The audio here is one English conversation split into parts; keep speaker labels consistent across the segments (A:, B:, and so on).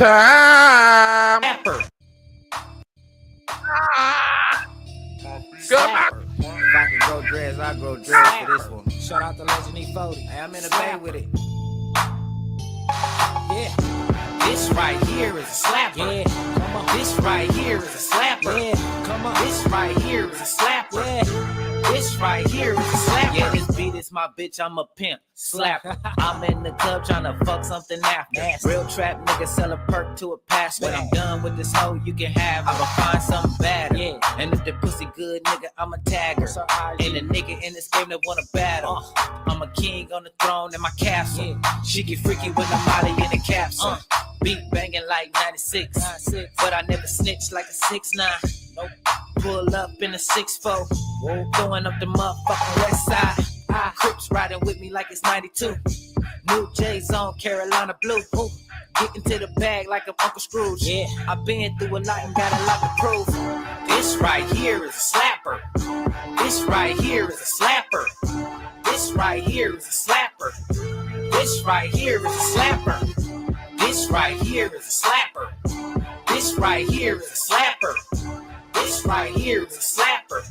A: time.
B: Slapper. If I can grow dreads, I grow dreads for this one. Shout out to Legend E40. Hey, I'm in the bay with it. Yeah. This right here is a slapper. Yeah, come on. This right here is a slapper. Yeah, come on. This right here is a slapper. Yeah. This right here is a slapper. Yeah, this beat is my bitch, I'm a pimp. Slapper. I'm in the club tryna fuck something after. Nasty. Real trap nigga sell a perk to a pastor. When I'm done with this hoe, you can have. I'ma find something better. Yeah. And if the pussy good, nigga, I'ma tag her. And the nigga in this game that wanna battle. I'm a king on the throne in my castle. Yeah. She get freaky when I'm out in the capsule. Beat banging like 96. But I never snitch like a 6'9". Nope. Pull up in a 6'4". Throwing up the motherfucking west side. Crips riding with me like it's 92. New J's on Carolina blue. Getting to the bag like I'm Uncle Scrooge. Yeah, I've been through a lot and got a lot to prove. This right here is a slapper. This right here is a slapper. This right here is a slapper. This right here is a slapper. This right here is a slapper. This right here is a slapper. This right here is a slapper.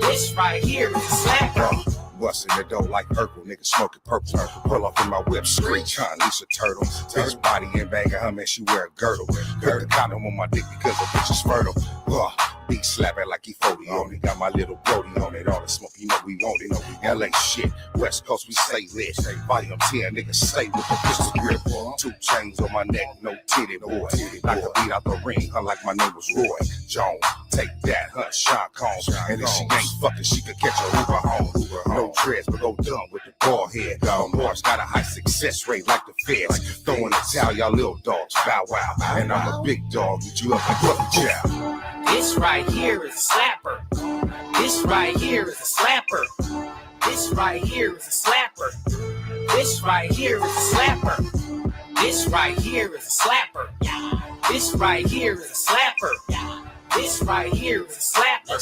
B: This right here is a slapper.
C: Bustin' the dough like Urkel, nigga smoking purple. Pull off in my whip, screech, huh? Lisa Turtle. Bitch body and bag of her, man, she wear a girdle. Put the condom on my dick because the bitch is fertile. Beat slapping like he 40 on it. Got my little Brody on it. All the smoke, you know we want it. LA shit, West Coast, we stay lit. Volume 10, nigga, stay with the pistol grip. 2 chains on my neck, no titty boy. Knock the beat out the ring, huh, like my name was Roy Jones. Take that, huh, Sean Combs. And if she ain't fucking, she could catch a Uber home. No dreads, but go dumb with the bald head. Mars got a high success rate like the feds. Throwing the towel, y'all little dogs, bow wow. And I'm a big dog, beat you up like puppy chow.
B: This right here is a slapper. This right here is a slapper. This right here is a slapper. This right here is a slapper. This right here is a slapper. This right here is a slapper. This right here is a slapper.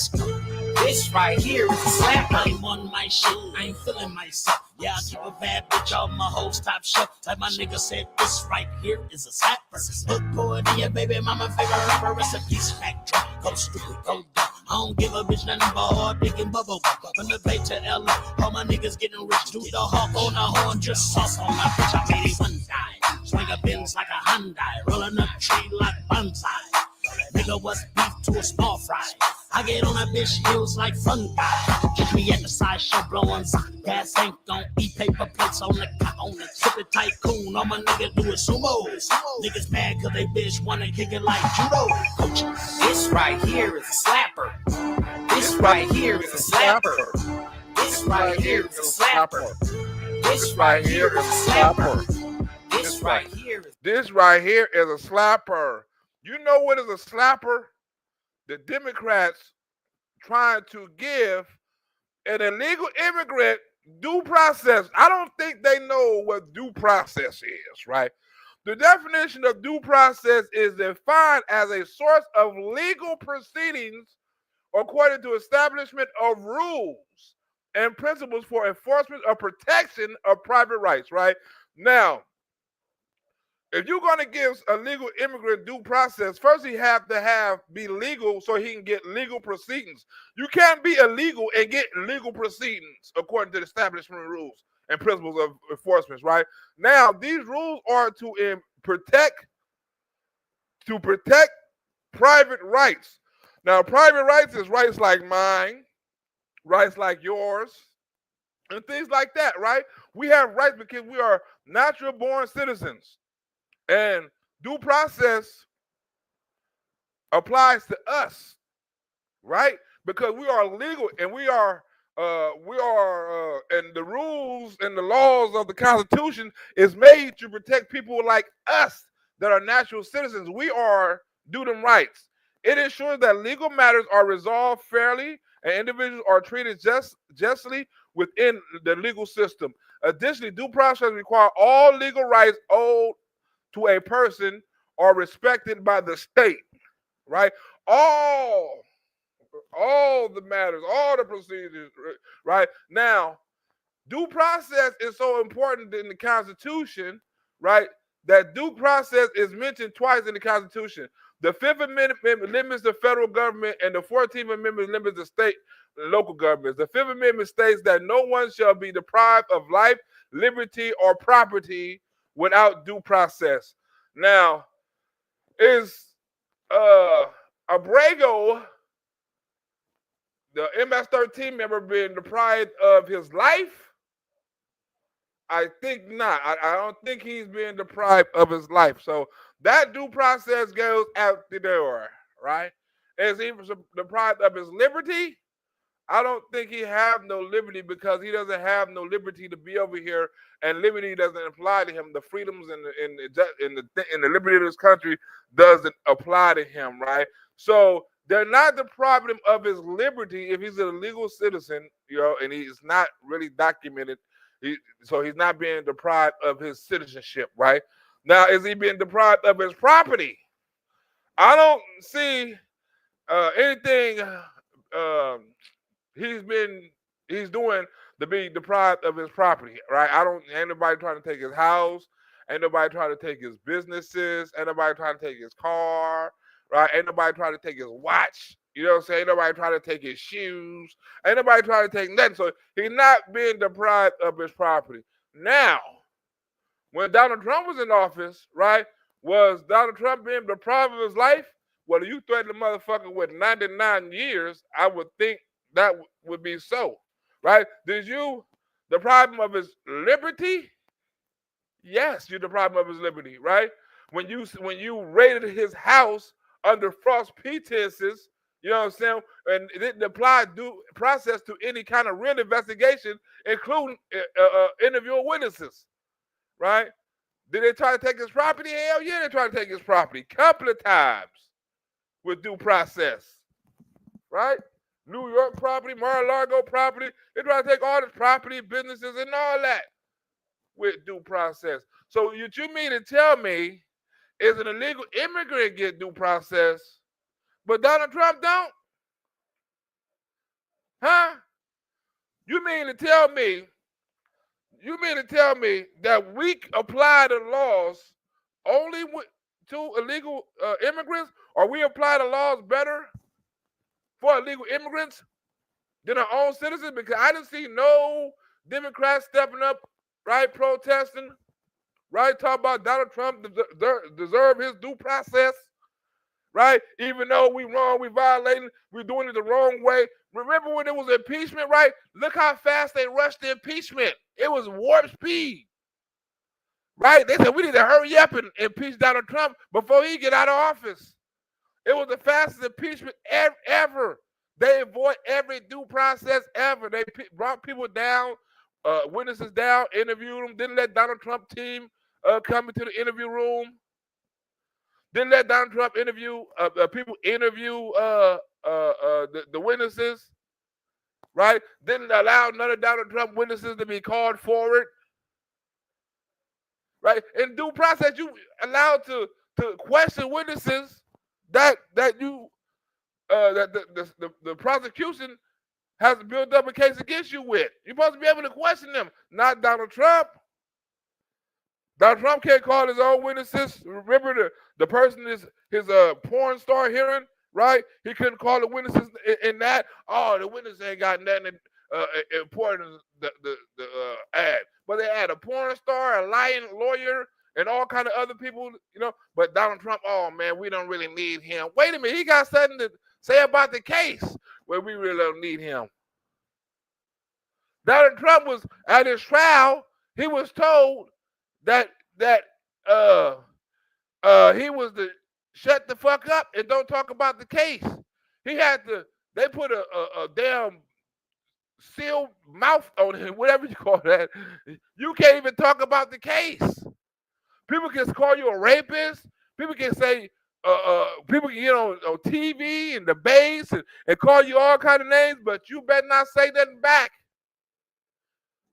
B: This right here is a slapper.
D: I'm on my shit, I ain't feeling myself. Yeah, I keep a bad bitch on my whole top shelf. Like my nigga said, this right here is a slapper. Look for it in your baby mama favorite rapper. Recipe smack drop, go stupid, go dumb. I don't give a bitch nothing but hard dick and bubble gum. From the Bay to LA, all my niggas getting rich. Do the hawk on the horn, just sauce on my bitch. I made it one time. Swing a Benz like a Hyundai, rolling up tree like bonsai. Nigga, what's beef to a small fry? I get on that bitch heels like fungi. Catch me at the sideshow blowing gas tank on paper plates on the Sip it tycoon. All my nigga do is sumo. Niggas mad cause they bitch wanna kick it like judo. Coaches.
B: This right here is a slapper. This right here is a slapper. This right here is a slapper. This right here is a slapper. This right here is.
A: This right here is a slapper. You know what is a slapper? The Democrats trying to give an illegal immigrant due process. I don't think they know what due process is, right? The definition of due process is defined as a source of legal proceedings according to establishment of rules and principles for enforcement or protection of private rights, right? Now, if you're going to give a legal immigrant due process, first he have to be legal so he can get legal proceedings. You can't be illegal and get legal proceedings according to the establishment rules and principles of enforcement, right? Now, these rules are to protect private rights. Now, private rights is rights like mine, rights like yours, and things like that, right? We have rights because we are natural born citizens. And due process applies to us, right? Because we are legal and and the rules and the laws of the Constitution is made to protect people like us that are natural citizens. We are due them rights. It ensures that legal matters are resolved fairly and individuals are treated justly within the legal system. Additionally, due process requires all legal rights owed to a person are respected by the state, right? All the matters, all the procedures, right? Now, due process is so important in the Constitution, right, that due process is mentioned twice in the Constitution. The Fifth Amendment limits the federal government, and the 14th Amendment limits the state and local governments. The Fifth Amendment states that no one shall be deprived of life, liberty, or property without due process. Now, is Abrego, the MS-13 member, being deprived of his life? I think not. I don't think he's being deprived of his life. So that due process goes out the door, right? Is he deprived of his liberty? I don't think he have no liberty because he doesn't have no liberty to be over here, and liberty doesn't apply to him. The freedoms and the liberty of this country doesn't apply to him, right? So they're not depriving him of his liberty if he's a legal citizen, and he's not really documented. So he's not being deprived of his citizenship, right? Now, is he being deprived of his property? I don't see anything he's doing to be deprived of his property, right? Ain't nobody trying to take his house, ain't nobody trying to take his businesses, ain't nobody trying to take his car, right? Ain't nobody trying to take his watch. You know what I'm saying? Ain't nobody trying to take his shoes. Ain't nobody trying to take nothing. So he's not being deprived of his property. Now, when Donald Trump was in office, right, was Donald Trump being deprived of his life? Well, if you threaten a motherfucker with 99 years, I would think that would be so, right? Did you deprive him of his liberty? Yes, you deprived him of his liberty, right? When you raided his house under false pretenses, you know what I'm saying, and it didn't apply due process to any kind of real investigation, including interviewing witnesses, right? Did they try to take his property? Hell yeah, they tried to take his property a couple of times with due process, right? New York property, Mar-a-Lago property. They try to take all his property, businesses, and all that with due process. So what you mean to tell me is an illegal immigrant get due process, but Donald Trump don't? Huh? You mean to tell me that we apply the laws only to illegal immigrants, or we apply the laws better for illegal immigrants than our own citizens? Because I didn't see no Democrats stepping up, right, protesting, right, talking about Donald Trump deserve his due process, right? Even though we wrong, we violating, we doing it the wrong way. Remember when it was impeachment, right? Look how fast they rushed the impeachment. It was warp speed, right? They said we need to hurry up and impeach Donald Trump before he get out of office. It was the fastest impeachment ever. They avoid every due process ever. They brought people down, witnesses down, interviewed them, didn't let Donald Trump team come into the interview room. Didn't let Donald Trump people interview the witnesses, right? Didn't allow none of Donald Trump witnesses to be called forward, right? In due process, you allowed to question witnesses that the prosecution has built up a case against you with. You're supposed to be able to question them, not Donald Trump. Donald Trump can't call his own witnesses. Remember the person is his porn star hearing, right? He couldn't call the witnesses in that. Oh, the witness ain't got nothing important the ad. But they had a porn star, a lying lawyer, and all kind of other people, But Donald Trump, oh man, we don't really need him. Wait a minute, he got something to say about the case where we really don't need him. Donald Trump was at his trial. He was told that he was to shut the fuck up and don't talk about the case. They put a damn sealed mouth on him, whatever you call that. You can't even talk about the case. People can call you a rapist. People can say, people can get on TV and debates and call you all kind of names, but you better not say nothing back,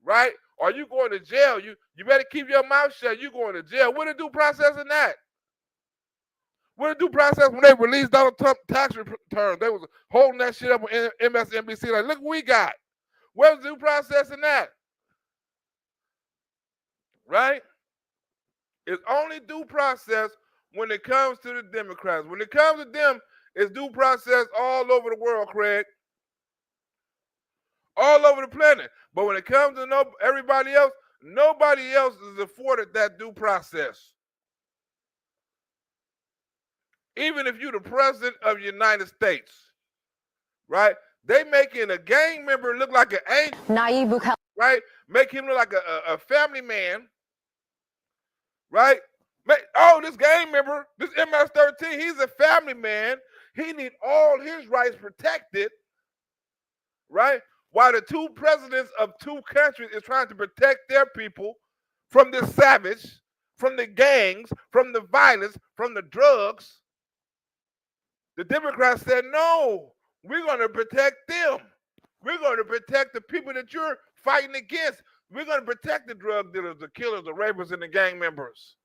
A: right? Or you going to jail. You better keep your mouth shut. You going to jail. What the due process in that? What the due process when they released Donald Trump tax returns? They was holding that shit up on MSNBC like, look what we got. Where's the due process in that? Right? It's only due process when it comes to the Democrats. When it comes to them, it's due process all over the world, Craig. All over the planet. But when it comes to everybody else, nobody else is afforded that due process. Even if you're the president of the United States, right? They making a gang member look like an angel, right? Make him look like a family man, right? This gang member, this MS-13, he's a family man. He need all his rights protected, right? While the two presidents of two countries is trying to protect their people from the savage, from the gangs, from the violence, from the drugs, the Democrats said, no, we're going to protect them. We're going to protect the people that you're fighting against. We're going to protect the drug dealers, the killers, the rapists, and the gang members.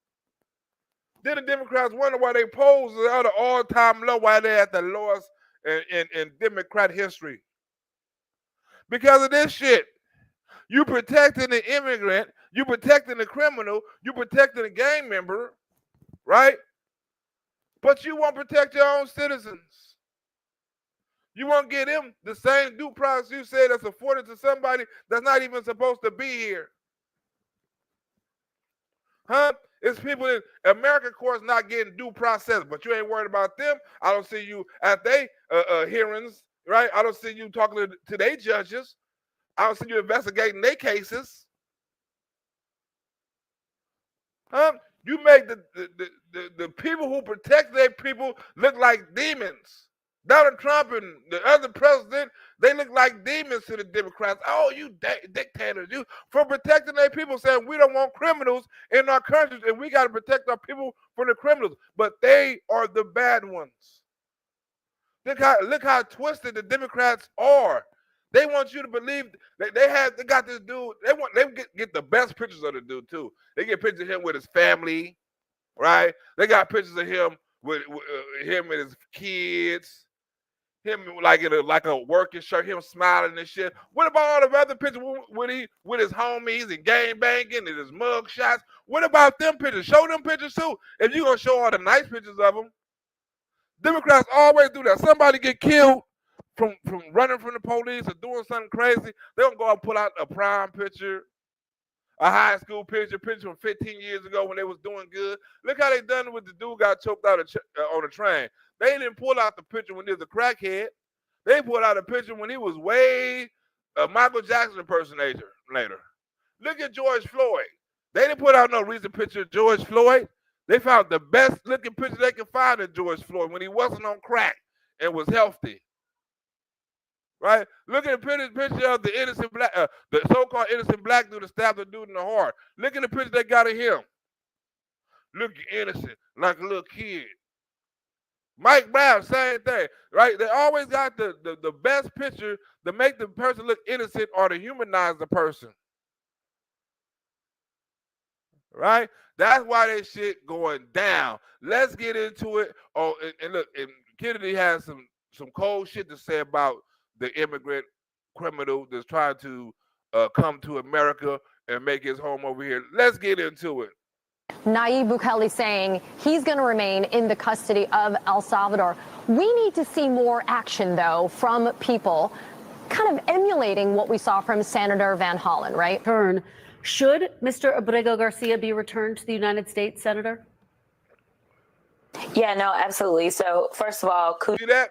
A: Then the Democrats wonder why they polls are at an all-time low, why they're at the lowest in Democrat history. Because of this shit. You protecting the immigrant, you protecting the criminal, you protecting the gang member, right? But you won't protect your own citizens. You won't get them the same due process you say that's afforded to somebody that's not even supposed to be here. Huh? It's people in American courts not getting due process, but you ain't worried about them. I don't see you at their hearings, right? I don't see you talking to their judges. I don't see you investigating their cases. Huh? You make the people who protect their people look like demons. Donald Trump and the other president, they look like demons to the Democrats. Oh, you dictators, you for protecting their people, saying we don't want criminals in our countries and we got to protect our people from the criminals. But they are the bad ones. Look how twisted the Democrats are. They want you to believe they got this dude. They get the best pictures of the dude too. They get pictures of him with his family, right? They got pictures of him with him and his kids. Him like in a working shirt, him smiling and shit. What about all the other pictures with his homies and gang banging and his mug shots? What about them pictures? Show them pictures too. If you're gonna show all the nice pictures of them, Democrats always do that. Somebody get killed from running from the police or doing something crazy, they don't go and pull out a prime picture, a high school picture from 15 years ago when they was doing good. Look how they done it with the dude got choked out on a train. They didn't pull out the picture when he was a crackhead. They pulled out a picture when he was way a Michael Jackson impersonator later. Look at George Floyd. They didn't put out no recent picture of George Floyd. They found the best looking picture they could find of George Floyd when he wasn't on crack and was healthy. Right? Look at the picture of the innocent black, the so-called innocent black dude that stabbed the dude in the heart. Look at the picture they got of him. Look innocent, like a little kid. Mike Brown, same thing, right? They always got the best picture to make the person look innocent or to humanize the person. Right? That's why that shit going down. Let's get into it. Oh, and look, and Kennedy has some cold shit to say about the immigrant criminal that's trying to come to America and make his home over here. Let's get into it.
E: Nayib Bukele saying he's going to remain in the custody of El Salvador. We need to see more action, though, from people kind of emulating what we saw from Senator Van Hollen, right?
F: Should Mr. Abrego Garcia be returned to the United States, Senator?
G: Yeah, no, absolutely. So first of all,
A: see that?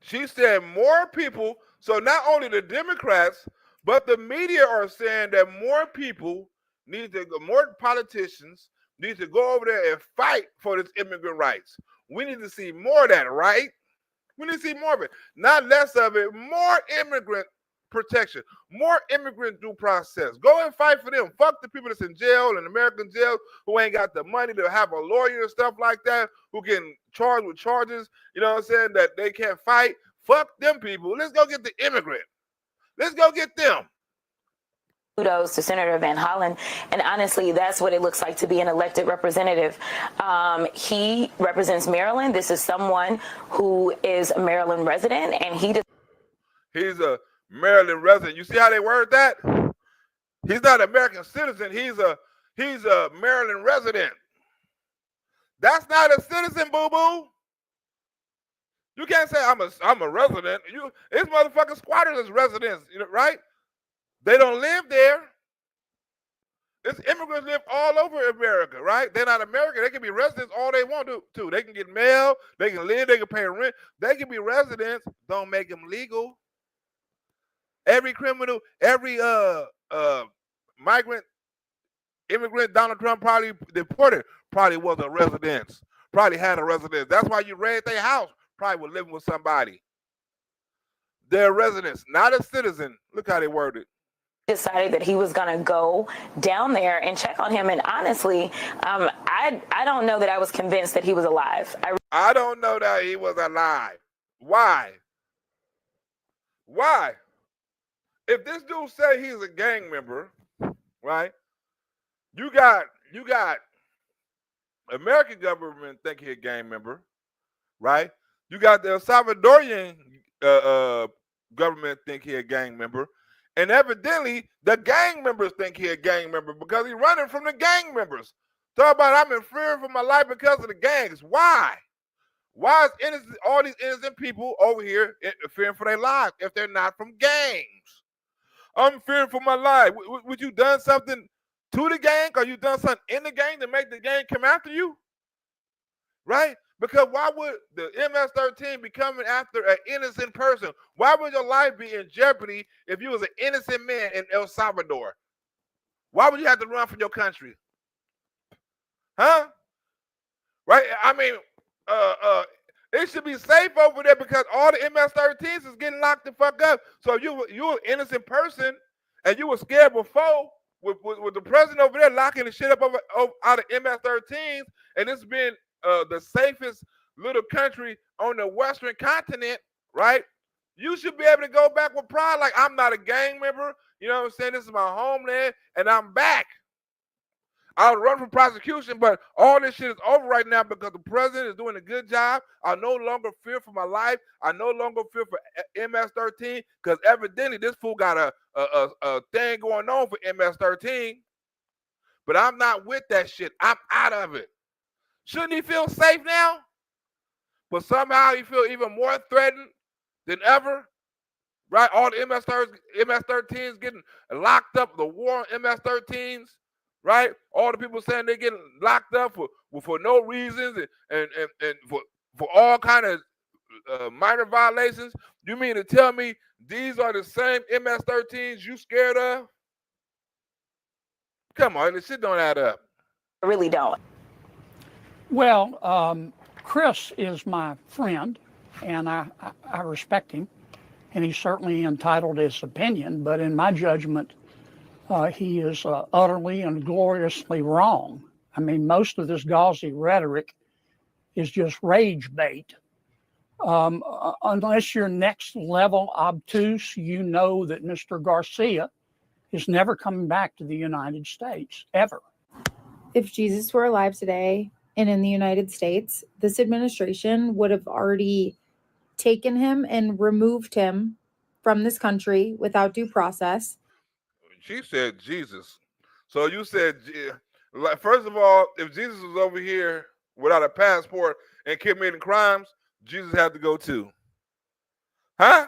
A: She said more people. So not only the Democrats, but the media are saying that more people more politicians need to go over there and fight for this immigrant rights. We need to see more of that, right? We need to see more of it, not less of it. More immigrant protection, more immigrant due process. Go and fight for them. Fuck the people that's in jail and American jail who ain't got the money to have a lawyer and stuff like that, who can charge with charges, you know what I'm saying, that they can't fight. Fuck them people. Let's go get the immigrant. Let's go get them.
G: Kudos to Senator Van Hollen. And honestly, that's what it looks like to be an elected representative. He represents Maryland. This is someone who is a Maryland resident, and
A: he's a Maryland resident. You see how they word that? He's not an American citizen. He's a Maryland resident. That's not a citizen, boo-boo. You can't say I'm a resident. It's motherfucking squatters as residents, right? They don't live there. It's immigrants live all over America, right? They're not American. They can be residents all they want to. They can get mail. They can live. They can pay rent. They can be residents. Don't make them legal. Every criminal, every migrant, immigrant Donald Trump probably deported probably was a residence. Probably had a residence. That's why you raid their house. Probably was living with somebody. They're residents, not a citizen. Look how they worded.
G: Decided that he was going to go down there and check on him. And honestly, I don't know that I was convinced that he was alive.
A: I don't know that he was alive. Why? Why? If this dude say he's a gang member, right? You got American government think he's a gang member, right? You got the Salvadorian government think he's a gang member. And evidently, the gang members think he's a gang member because he's running from the gang members. Talk about I'm in fear for my life because of the gangs. Why? Why is all these innocent people over here fearing for their lives if they're not from gangs? I'm fearing for my life. Would you done something to the gang or you done something in the gang to make the gang come after you? Right? Because why would the MS-13 be coming after an innocent person? Why would your life be in jeopardy if you was an innocent man in El Salvador? Why would you have to run from your country? Huh? Right? I mean, it should be safe over there because all the MS-13s is getting locked the fuck up. So you an innocent person and you were scared before with the president over there locking the shit up out of MS-13s, and it's been the safest little country on the Western continent, right? You should be able to go back with pride. Like, I'm not a gang member. You know what I'm saying? This is my homeland, and I'm back. I'll run from prosecution, but all this shit is over right now because the president is doing a good job. I no longer fear for my life. I no longer fear for MS-13 because evidently this fool got a thing going on for MS-13. But I'm not with that shit. I'm out of it. Shouldn't he feel safe now? But somehow he feel even more threatened than ever, right? All the MS-13s getting locked up, the war on MS-13s, right? All the people saying they're getting locked up for no reasons and for all kind of minor violations. You mean to tell me these are the same MS-13s you scared of? Come on, this shit don't add up.
G: I really don't.
H: Well, Chris is my friend, and I respect him, and he's certainly entitled to his opinion, but in my judgment, he is utterly and gloriously wrong. I mean, most of this gauzy rhetoric is just rage bait. Unless you're next level obtuse, you know that Mr. Garcia is never coming back to the United States, ever.
I: If Jesus were alive today and in the United States, this administration would have already taken him and removed him from this country without due process.
A: She said Jesus. So you said, first of all, if Jesus was over here without a passport and committing crimes, Jesus had to go too. Huh?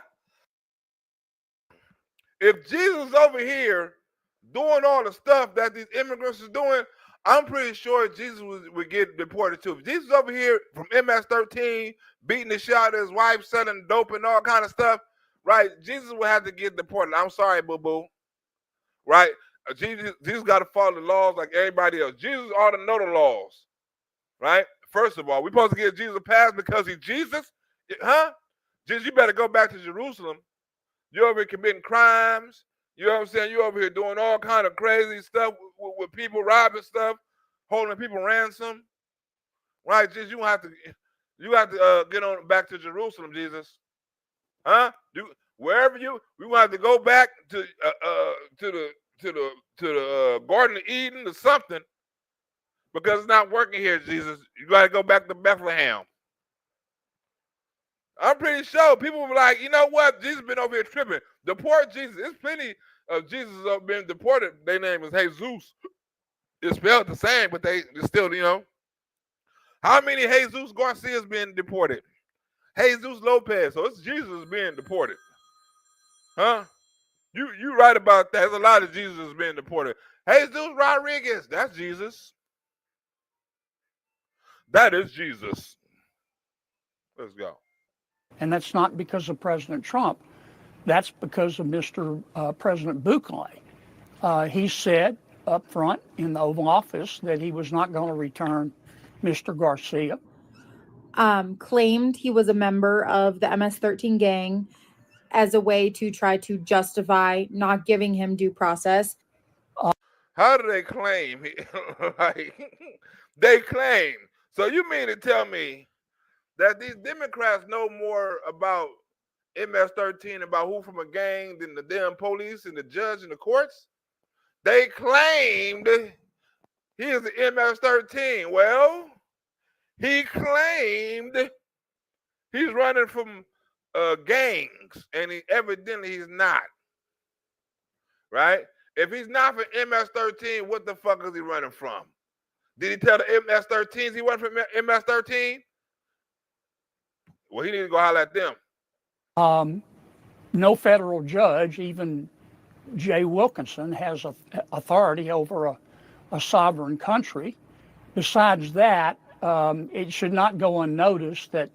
A: If Jesus is over here doing all the stuff that these immigrants are doing, I'm pretty sure Jesus would get deported too. If Jesus is over here from MS-13, beating the shit out of his wife, selling dope and all kind of stuff, right? Jesus would have to get deported. I'm sorry, boo-boo. Right? Jesus got to follow the laws like everybody else. Jesus ought to know the laws. Right? First of all, we're supposed to give Jesus a pass because he's Jesus? Huh? Jesus, you better go back to Jerusalem. You're over here committing crimes. You know what I'm saying? You're over here doing all kind of crazy stuff with people robbing stuff, holding people ransom. Right, Jesus, you have to get on back to Jerusalem, Jesus. Huh? Wherever we want to go back to the Garden of Eden or something, because it's not working here, Jesus. You got to go back to Bethlehem. I'm pretty sure people were like, you know what? Jesus been over here tripping. Deport Jesus. There's plenty of Jesus been deported. Their name is Jesus. It's spelled the same, but they still, you know. How many Jesus Garcias being deported? Jesus Lopez. So it's Jesus being deported. Huh? You right about that. There's a lot of Jesus being deported. Jesus Rodriguez. That's Jesus. That is Jesus. Let's go.
H: And that's not because of President Trump. That's because of Mr. President Bukele. He said up front in the Oval Office that he was not going to return Mr. Garcia.
I: Claimed he was a member of the MS-13 gang as a way to try to justify not giving him due process.
A: How do they claim? Like, they claim. So you mean to tell me that these Democrats know more about MS-13, about who from a gang, than the damn police and the judge and the courts? They claimed he is the MS-13. Well, he claimed he's running from gangs, and evidently he's not. Right? If he's not from MS-13, what the fuck is he running from? Did he tell the MS-13s he wasn't from MS-13? Well, he needs to go holler at them.
H: No federal judge, even Jay Wilkinson, has authority over a sovereign country. Besides that, it should not go unnoticed that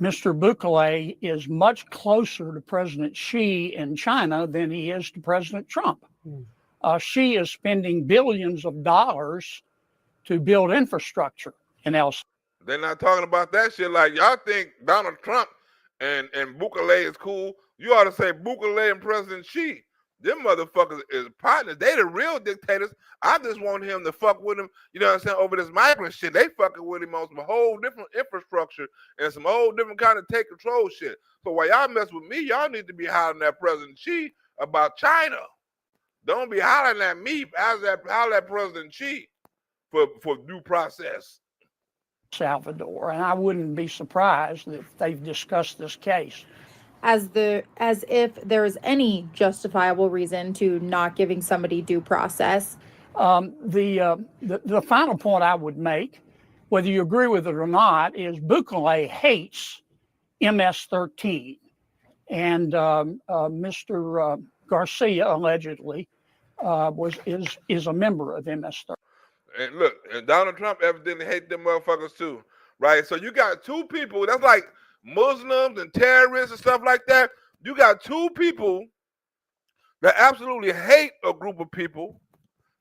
H: Mr. Bukele is much closer to President Xi in China than he is to President Trump. Xi is spending billions of dollars to build infrastructure in El Salvador.
A: They're not talking about that shit. Like, y'all think Donald Trump and Bukele is cool. You ought to say Bukele and President Xi. Them motherfuckers is partners. They the real dictators. I just want him to fuck with him, you know what I'm saying, over this migrant shit. They fucking with him on some whole different infrastructure and some whole different kind of take control shit. So while y'all mess with me, y'all need to be hollering at President Xi about China. Don't be hollering at me. Holler at President Xi for due process.
H: Salvador, and I wouldn't be surprised if they've discussed this case.
I: As if there is any justifiable reason to not giving somebody due process.
H: The final point I would make, whether you agree with it or not, is Bukele hates MS-13, and Mr. Garcia allegedly is a member of MS-13.
A: And look, and Donald Trump evidently hates them motherfuckers too, right? So you got two people, that's like Muslims and terrorists and stuff like that. You got two people that absolutely hate a group of people,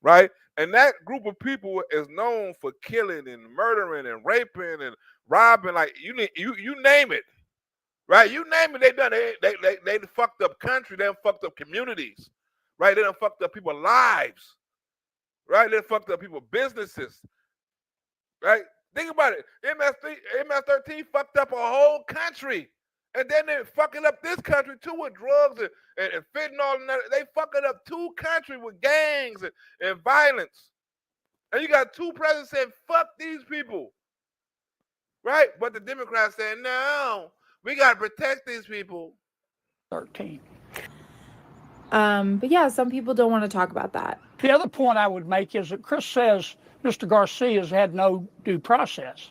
A: right? And that group of people is known for killing and murdering and raping and robbing, like you name it, right? You name it, they done. They fucked up country, they done fucked up communities, right? They done fucked up people's lives. Right? They fucked up people's businesses. Right? Think about it. MS-13 fucked up a whole country. And then they're fucking up this country too with drugs and fentanyl and that. They fucking up two countries with gangs and violence. And you got two presidents saying, fuck these people. Right? But the Democrats saying, no, we got to protect these people.
H: 13.
I: But yeah, some people don't want to talk about that.
H: The other point I would make is that Chris says Mr. Garcia's had no due process.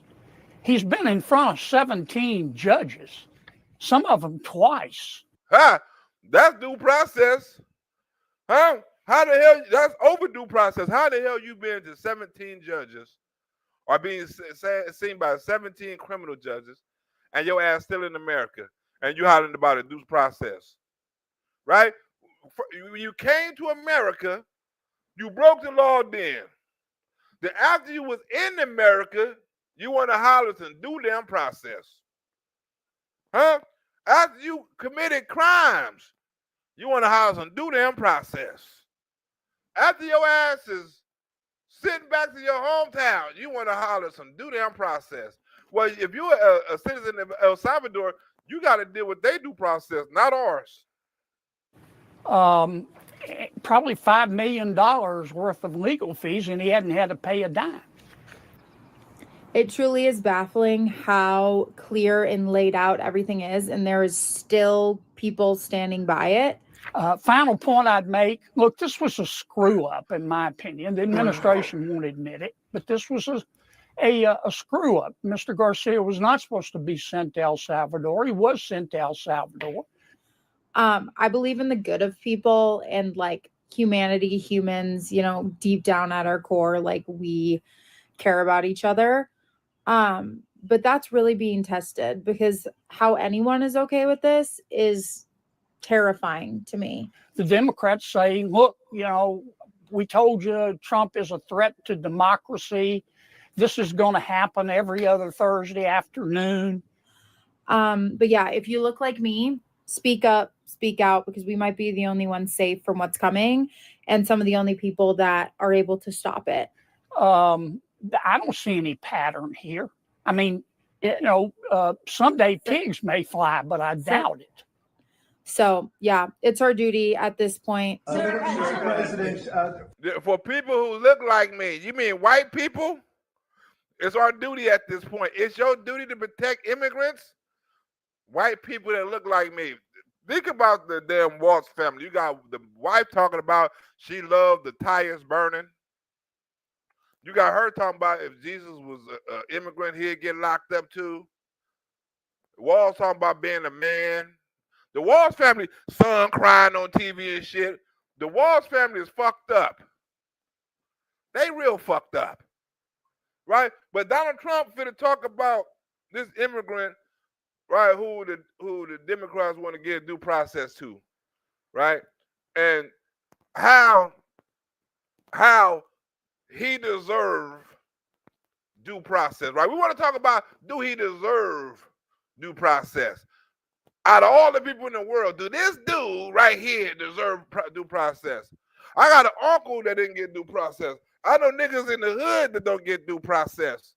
H: He's been in front of 17 judges, some of them twice.
A: That's due process. Huh? How the hell? That's overdue process. How the hell you been to 17 judges or being seen by 17 criminal judges and your ass still in America and you hollering about a due process? Right? When you came to America, you broke the law then. Then after you was in America, you want to holler some due damn process. Huh? After you committed crimes, you want to holler some due damn process. After your ass is sitting back to your hometown, you want to holler some due damn process. Well, if you're a citizen of El Salvador, you got to deal with their due process, not ours.
H: Probably $5 million worth of legal fees, and he hadn't had to pay a dime.
I: It truly is baffling how clear and laid out everything is, and there is still people standing by it.
H: Final point I'd make, look, this was a screw up, in my opinion. The administration won't admit it, but this was a screw up. Mr. Garcia was not supposed to be sent to El Salvador. He was sent to El Salvador.
I: I believe in the good of people and like humanity, humans, deep down at our core, like we care about each other. But that's really being tested because how anyone is okay with this is terrifying to me.
H: The Democrats say, look, we told you Trump is a threat to democracy. This is going to happen every other Thursday afternoon.
I: But yeah, if you look like me, speak up, speak out, because we might be the only ones safe from what's coming and some of the only people that are able to stop it.
H: I don't see any pattern here. I mean, someday pigs may fly, but I doubt it.
I: So, yeah, it's our duty at this point.
A: For people who look like me, you mean white people? It's our duty at this point. It's your duty to protect immigrants, white people that look like me. Think about the damn Waltz family. You got the wife talking about she loved the tires burning. You got her talking about if Jesus was an immigrant, he'd get locked up too. Waltz talking about being a man. The Waltz family, son crying on TV and shit. The Waltz family is fucked up. They real fucked up. Right? But Donald Trump finna talk about this immigrant, right, who the Democrats want to give due process to. Right? And how he deserve due process. Right? We want to talk about, do he deserve due process? Out of all the people in the world, do this dude right here deserve due process? I got an uncle that didn't get due process. I know niggas in the hood that don't get due process,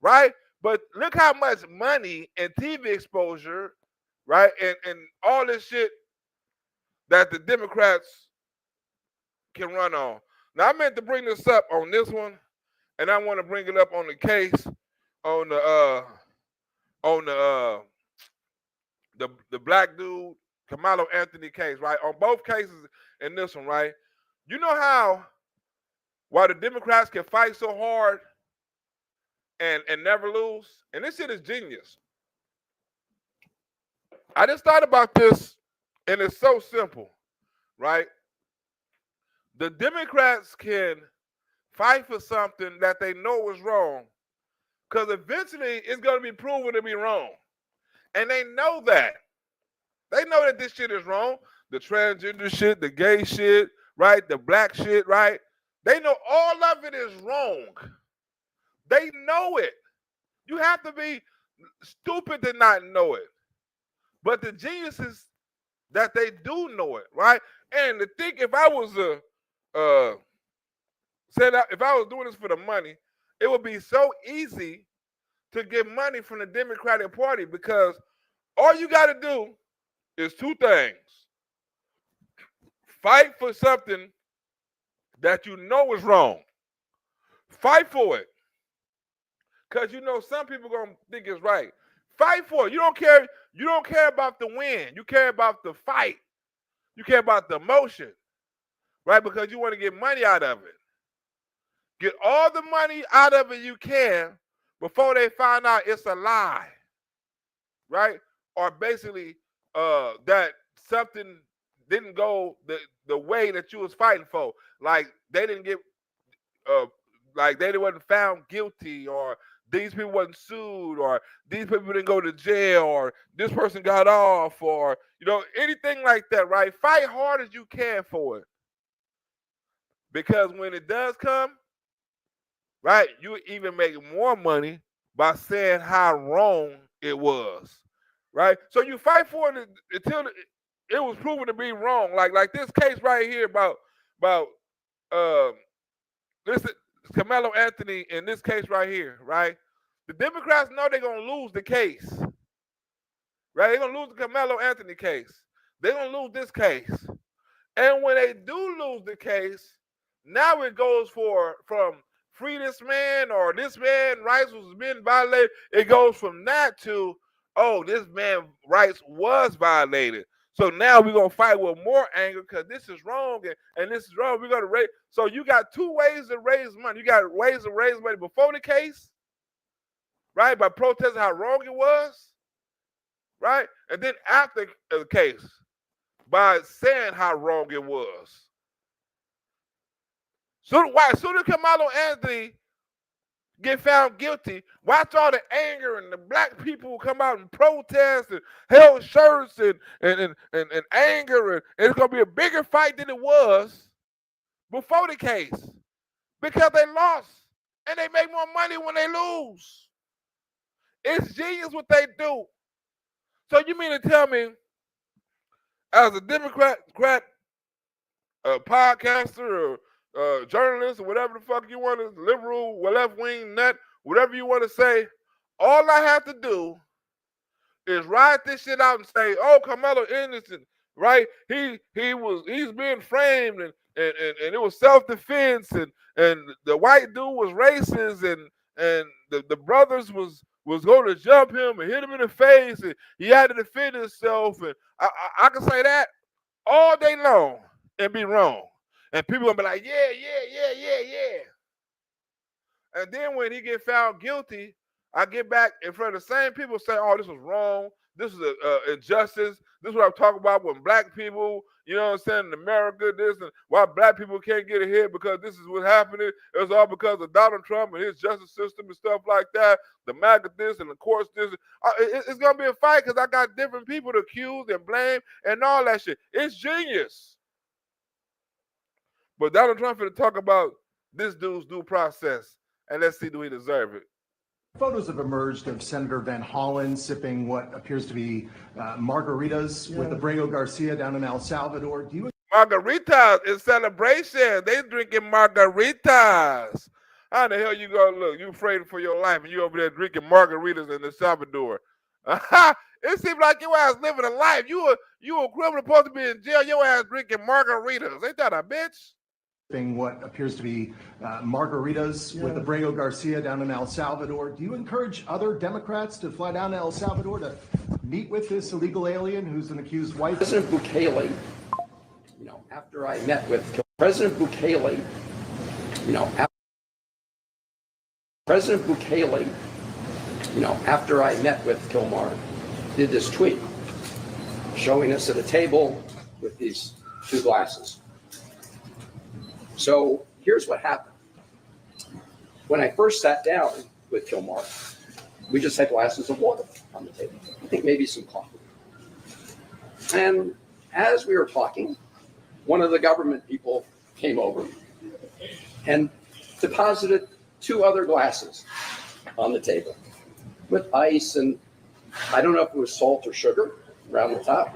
A: right? But look how much money and TV exposure, right, and all this shit that the Democrats can run on. Now, I meant to bring this up on this one, and I want to bring it up on the case on the black dude, Kamalo Anthony case, right? On both cases in this one, right? You know how why the Democrats can fight so hard and never lose? And this shit is genius. I just thought about this, and it's so simple, right? The Democrats can fight for something that they know is wrong, because eventually it's going to be proven to be wrong. And they know that. They know that this shit is wrong. The transgender shit, the gay shit, right? The black shit, right? They know all of it is wrong. They know it. You have to be stupid to not know it. But the genius is that they do know it, right? And to think if I was if I was doing this for the money, it would be so easy to get money from the Democratic Party, because all you got to do is two things. Fight for something that you know is wrong. Fight for it. Because you know some people are gonna think it's right. Fight for it. You don't care about the win. You care about the fight. You care about the emotion. Right? Because you want to get money out of it. Get all the money out of it you can before they find out it's a lie. Right? Or basically that something didn't go the way that you was fighting for. Like they didn't get like they wasn't found guilty, or these people wasn't sued, or these people didn't go to jail, or this person got off, or anything like that, right? Fight hard as you can for it. Because when it does come, right, you even make more money by saying how wrong it was. Right? So you fight for it until it was proven to be wrong. Like this case right here about this Kamalo Anthony in this case right here, right? The Democrats know they're gonna lose the case. Right? They're gonna lose the Kamalo Anthony case. They're gonna lose this case. And when they do lose the case, now it goes from free this man, or this man rights was being violated. It goes from that to, oh, this man's rights was violated. So now we're going to fight with more anger because this is wrong and this is wrong. We're going to raise. So you got two ways to raise money. You got ways to raise money before the case, right? By protesting how wrong it was, right? And then after the case, by saying how wrong it was. So why soon as Kamala Anthony get found guilty, watch all the anger and the black people come out and protest and held shirts and anger, and it's gonna be a bigger fight than it was before the case because they lost and they make more money when they lose. It's genius what they do. So you mean to tell me, as a Democrat, podcaster, or journalist, or whatever the fuck you want to, liberal, left wing nut, whatever you want to say, all I have to do is write this shit out and say, "Oh, Carmelo innocent," right? He's being framed, and it was self-defense, and the white dude was racist, and the brothers was going to jump him and hit him in the face, and he had to defend himself, and I can say that all day long and be wrong, and people gonna be like, yeah. And then when he get found guilty, I get back in front of the same people, say, "Oh, this was wrong. This is an injustice. This is what I'm talking about when black people, you know what I'm saying, in America, this, and why black people can't get ahead because this is what's happening. It's all because of Donald Trump and his justice system and stuff like that. The MAGA this and the courts this. It's going to be a fight because I got different people to accuse and blame and all that shit. It's genius. But Donald Trump finna talk about this dude's due process, and let's see, do he deserve it?
J: Photos have emerged of Senator Van Hollen sipping what appears to be margaritas with Abrego Garcia down in El Salvador. Do you?
A: Margaritas in celebration. They drinking margaritas. How the hell you gonna look? You afraid for your life and you over there drinking margaritas in El Salvador. It seems like your ass living a life. You a criminal supposed to be in jail. Your ass drinking margaritas. Ain't that a bitch?
J: What appears to be margaritas with Abrego Garcia down in El Salvador. Do you encourage other Democrats to fly down to El Salvador to meet with this illegal alien who's an accused wife?
K: President Bukele, after I met with President Bukele, after I met with Kilmar, did this tweet showing us at a table with these two glasses. So here's what happened. When I first sat down with Kilmar, we just had glasses of water on the table. I think maybe some coffee. And as we were talking, one of the government people came over and deposited two other glasses on the table with ice, and I don't know if it was salt or sugar around the top,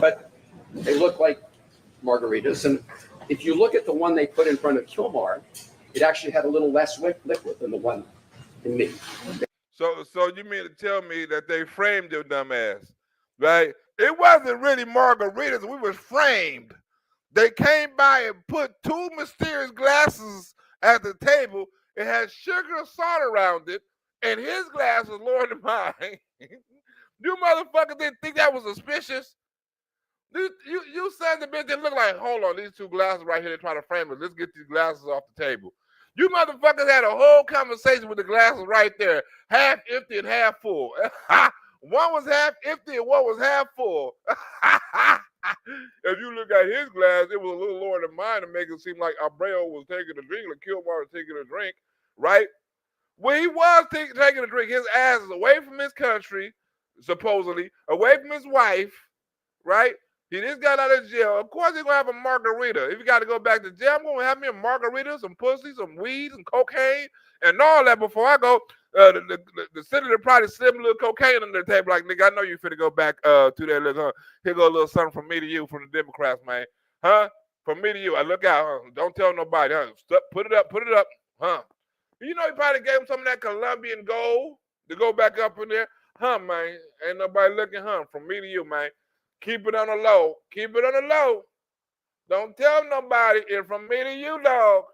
K: but they looked like margaritas. And if you look at the one they put in front of Kilmar, it actually had a little less liquid than the one in me.
A: So you mean to tell me that they framed your dumb ass, right? It wasn't really margaritas. We was framed. They came by and put two mysterious glasses at the table. It had sugar and salt around it, and his glass was lower than mine. You motherfuckers didn't think that was suspicious? You son of a bitch that look like, hold on, these two glasses right here, they're trying to frame it. Let's get these glasses off the table. You motherfuckers had a whole conversation with the glasses right there, half empty and half full. One was half empty and one was half full. If you look at his glass, it was a little lower than mine to make it seem like Abreu was taking a drink, like Kilmar was taking a drink, right? When he was taking a drink, his ass is away from his country, supposedly, away from his wife, right? He just got out of jail. Of course, he's going to have a margarita. If you got to go back to jail, I'm going to have me a margarita, some pussy, some weed, some cocaine, and all that before I go. The senator probably slipped a little cocaine under the table. Like, nigga, I know you finna go back to that little, here go a little something from me to you from the Democrats, man. Huh? From me to you. I look out, huh? Don't tell nobody, huh? Put it up, huh? You know, he probably gave him some of that Colombian gold to go back up in there. Huh, man? Ain't nobody looking, huh? From me to you, man. Keep it on the low. Keep it on the low. Don't tell nobody. It's from me to you, dog.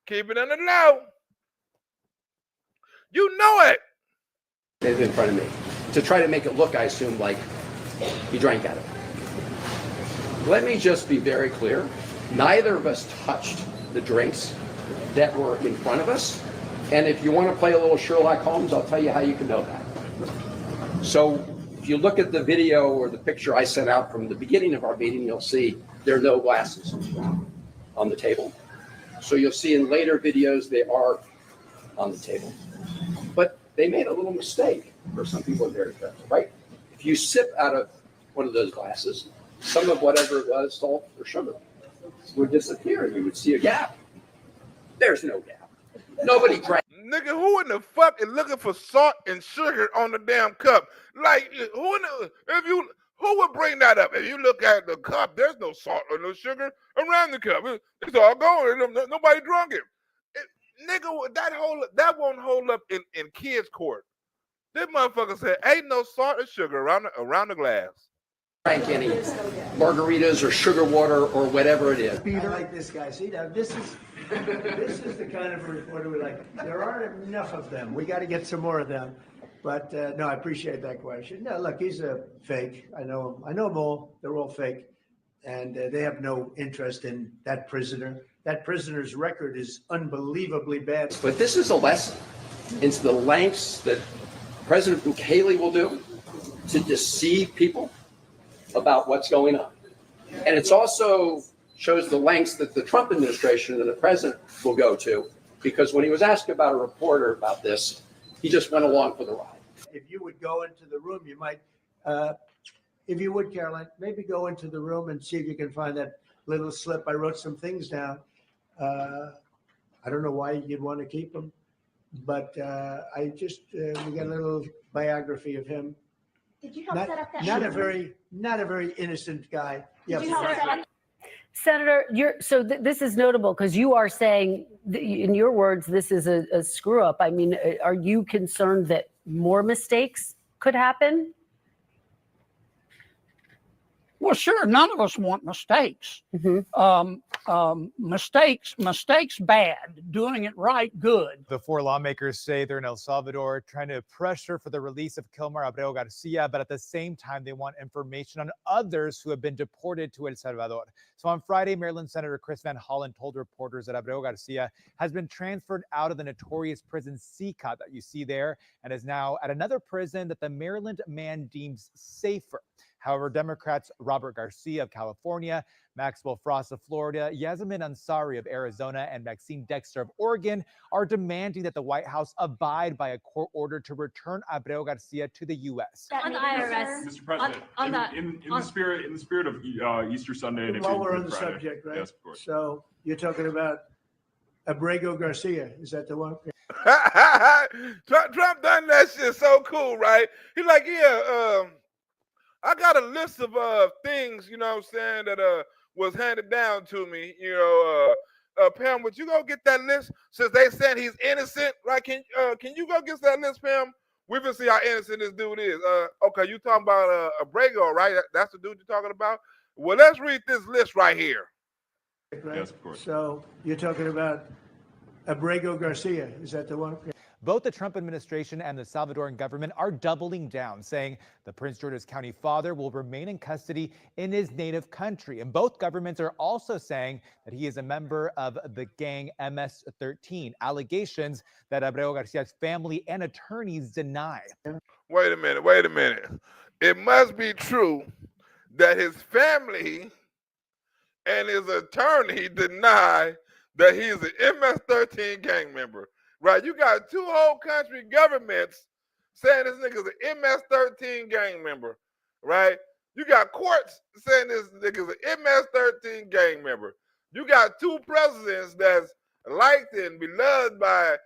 A: Keep it on the low. You know it.
K: In front of me to try to make it look, I assume, like he drank out of it. Let me just be very clear. Neither of us touched the drinks that were in front of us. And if you want to play a little Sherlock Holmes, I'll tell you how you can know that. So if you look at the video or the picture I sent out from the beginning of our meeting, you'll see there are no glasses on the table. So you'll see in later videos they are on the table. But they made a little mistake for some people in there, right? If you sip out of one of those glasses, some of whatever it was, salt or sugar, would disappear and you would see a gap. There's no gap. Nobody drank.
A: Nigga, who in the fuck is looking for salt and sugar on the damn cup? Like, who would bring that up? If you look at the cup, there's no salt or no sugar around the cup. It's all gone. Nobody drunk it. Nigga, that won't hold up in kids' court. This motherfucker said, ain't no salt or sugar around the glass.
K: Drank any margaritas or sugar water or whatever it is.
L: I like this guy. See, now this is the kind of reporter we like. There aren't enough of them. We got to get some more of them. But no, I appreciate that question. No, look, he's a fake. I know him. I know them all. They're all fake, and they have no interest in that prisoner. That prisoner's record is unbelievably bad.
K: But this is a lesson into the lengths that President Bukele will do to deceive people about what's going on. And it's also shows the lengths that the Trump administration and the president will go to, because when he was asked about a reporter about this, he just went along for the ride.
L: If you would go into the room, you might, if you would, Caroline, maybe go into the room and see if you can find that little slip. I wrote some things down. I don't know why you'd want to keep them, but I just, we got a little biography of him.
I: Did you help set up that?
L: Not a very innocent guy.
I: Did you help set up?
F: Senator, this is notable because you are saying, in your words, this is a screw up. I mean, are you concerned that more mistakes could happen?
H: Well, sure. None of us want mistakes. Mistakes bad. Doing it right, good.
M: The four lawmakers say they're in El Salvador trying to pressure for the release of Kilmar Abreu Garcia, but at the same time, they want information on others who have been deported to El Salvador. So on Friday, Maryland Senator Chris Van Hollen told reporters that Abreu Garcia has been transferred out of the notorious prison CCOT that you see there and is now at another prison that the Maryland man deems safer. However, Democrats Robert Garcia of California, Maxwell Frost of Florida, Yasmin Ansari of Arizona, and Maxine Dexter of Oregon are demanding that the White House abide by a court order to return Abreu Garcia to the U.S.
N: On the IRS, Mr. President, in the spirit of Easter Sunday and
L: while we're on the subject, right?
N: Yes, of course.
L: So you're talking about Abreu Garcia? Is that the one?
A: Trump done that shit so cool, right? He's like, yeah, I got a list of things, you know what I'm saying, that was handed down to me. You know, Pam, would you go get that list? Since they said he's innocent, right? Can you go get that list, Pam? We can see how innocent this dude is. Okay, you talking about Abrego, right? That's the dude you're talking about? Well, let's read this list right here.
L: Right?
N: Yes, of course.
L: So you're talking about Abrego Garcia. Is that the one?
M: Both the Trump administration and the Salvadoran government are doubling down, saying the Prince George's County father will remain in custody in his native country. And both governments are also saying that he is a member of the gang MS-13, allegations that Abreu Garcia's family and attorneys deny.
A: Wait a minute. It must be true that his family and his attorney deny that he's an MS-13 gang member. Right, you got two whole country governments saying this nigga's an MS-13 gang member, right? You got courts saying this nigga's an MS-13 gang member. You got two presidents that's liked and beloved by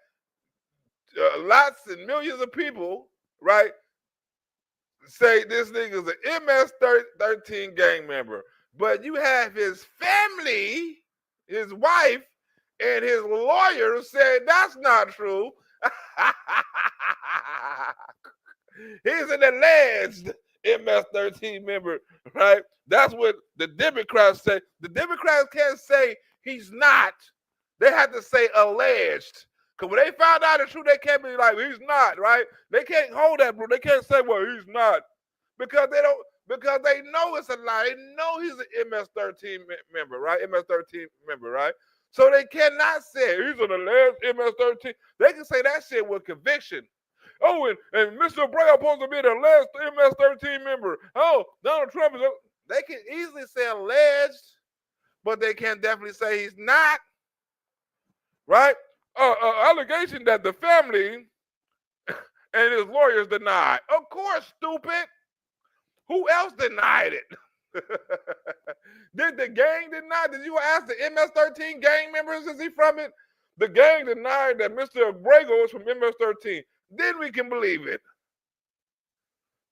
A: lots and millions of people, right? Say this nigga's an MS-13 gang member. But you have his family, his wife, and his lawyer said that's not true. He's an alleged MS-13 member, right? That's what the Democrats say. The Democrats can't say he's not. They have to say alleged. Because when they found out the truth, they can't be like, he's not, right? They can't hold that, bro. They can't say, well, he's not. Because they know it's a lie. They know he's an MS-13 member, right? MS-13 member, right? So they cannot say he's an alleged MS-13. They can say that shit with conviction. Oh, and Mr. Abreu supposed to be the alleged MS-13 member. Oh, Donald Trump is. They can easily say alleged, but they can definitely say he's not. Right? Allegation that the family and his lawyers denied. Of course, stupid. Who else denied it? Did the gang deny? Did you ask the MS-13 gang members? Is he from it? The gang denied that Mr. Abrego is from MS-13. Then we can believe it.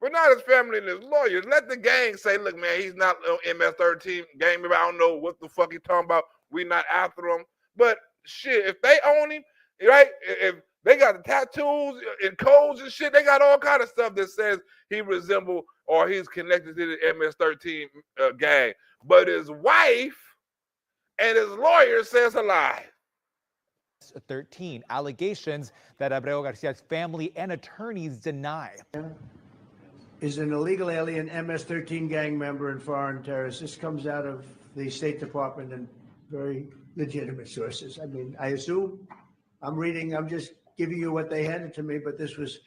A: But not his family and his lawyers. Let the gang say, look, man, he's not MS-13 gang member. I don't know what the fuck he's talking about. We not after him. But shit, if they own him, right? If they got the tattoos and codes and shit, they got all kind of stuff that says he resemble or he's connected to the MS-13 gang. But his wife and his lawyer says a lie.
M: 13 allegations that Abreu Garcia's family and attorneys deny.
L: Is an illegal alien MS-13 gang member and foreign terrorist. This comes out of the State Department and very legitimate sources. I mean, I assume I'm just giving you what they handed to me, but this was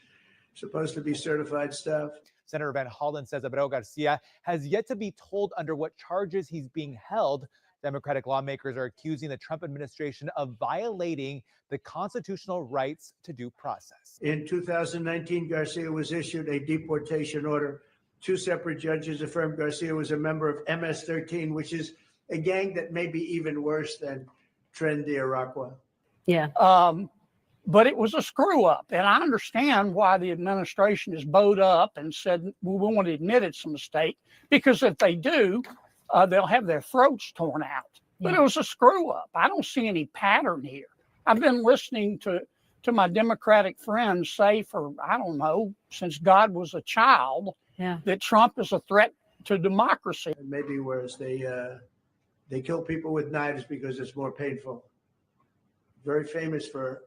L: supposed to be certified stuff.
M: Senator Van Hollen says Abreu Garcia has yet to be told under what charges he's being held. Democratic lawmakers are accusing the Trump administration of violating the constitutional rights to due process.
L: In 2019, Garcia was issued a deportation order. 2 separate judges affirmed Garcia was a member of MS-13, which is a gang that may be even worse than Tren de Aragua.
F: Yeah.
H: But it was a screw up. And I understand why the administration is bowed up and said, we won't admit it's a mistake, because if they do, they'll have their throats torn out. But it was a screw up. I don't see any pattern here. I've been listening to my Democratic friends say for, I don't know, since God was a child, that Trump is a threat to democracy.
L: And maybe worse, they kill people with knives because it's more painful. Very famous for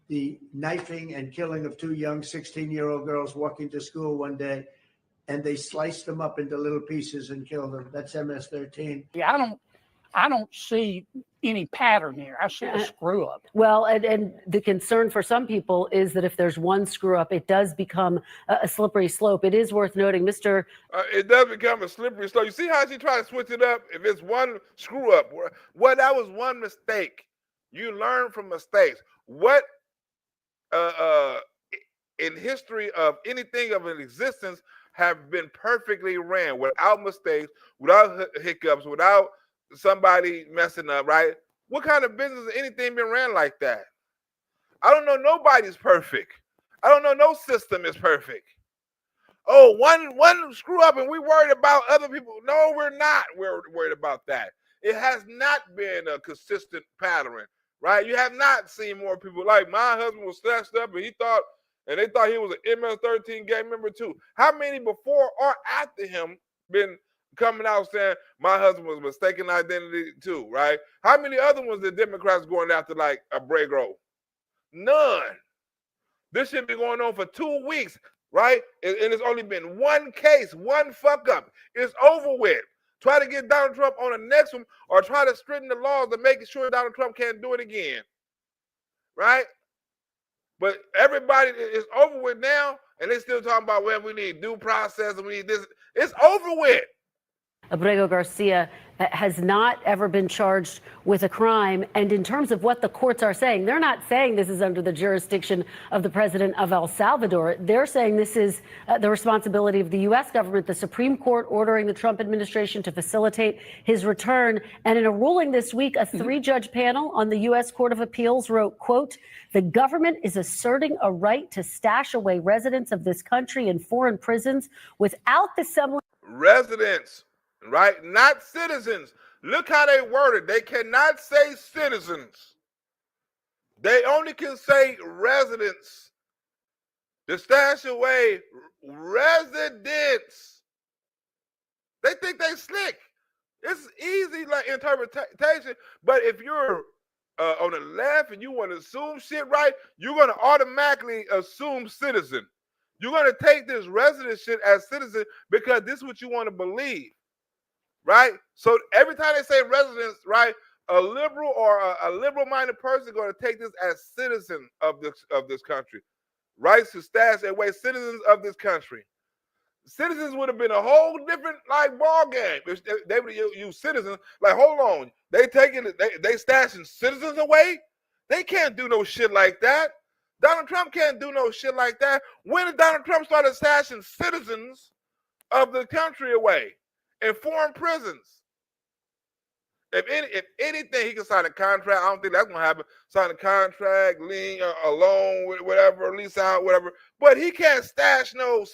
L: the knifing and killing of 2 young 16-year-old girls walking to school one day, and they sliced them up into little pieces and killed them. That's MS-13.
H: Yeah, I don't see any pattern here. I see a screw up.
F: Well, and the concern for some people is that if there's one screw up, it does become a slippery slope. It is worth noting, Mr.
A: It does become a slippery slope. You see how she tried to switch it up? If it's one screw up, well, that was one mistake. You learn from mistakes. What in history of anything of an existence have been perfectly ran without mistakes, without hiccups, without somebody messing up, right? What kind of business has anything been ran like that? I don't know. Nobody's perfect. I don't know. No system is perfect. Oh, one screw up and we worried about other people. No, we're not. We're worried about that. It has not been a consistent pattern, right? You have not seen more people. Like my husband was snatched up and they thought he was an MS-13 gang member too. How many before or after him been coming out saying my husband was mistaken identity too, right? How many other ones the Democrats going after like Abrego? None. This should be going on for 2 weeks, right? And it's only been one case, one fuck up. It's over with. Try to get Donald Trump on the next one or try to straighten the laws to make sure Donald Trump can't do it again, right? But everybody is over with now, and they still talking about, well, we need due process and we need this. It's over with.
F: Abrego Garcia has not ever been charged with a crime. And in terms of what the courts are saying, they're not saying this is under the jurisdiction of the president of El Salvador. They're saying this is the responsibility of the U.S. government, the Supreme Court ordering the Trump administration to facilitate his return. And in a ruling this week, a 3-judge panel on the U.S. Court of Appeals wrote, quote, the government is asserting a right to stash away residents of this country in foreign prisons without the semblance.
A: Residents. Right? Not citizens. Look how they worded. They cannot say citizens. They only can say residents. To stash away residents. They think they slick. It's easy like interpretation, but if you're on the left and you want to assume shit right, you're going to automatically assume citizen. You're going to take this resident shit as citizen because this is what you want to believe. Right? So every time they say residents, right, a liberal or a liberal-minded person going to take this as citizens of this country, rights to stash away, citizens of this country. Citizens would have been a whole different ball game if they would use citizens. Like, hold on, they stashing citizens away. They can't do no shit like that. Donald Trump can't do no shit like that. When did Donald Trump start stashing citizens of the country away in foreign prisons? If anything, he can sign a contract. I don't think that's gonna happen. Sign a contract, lien, a loan, whatever, lease out, whatever. But he can't stash no.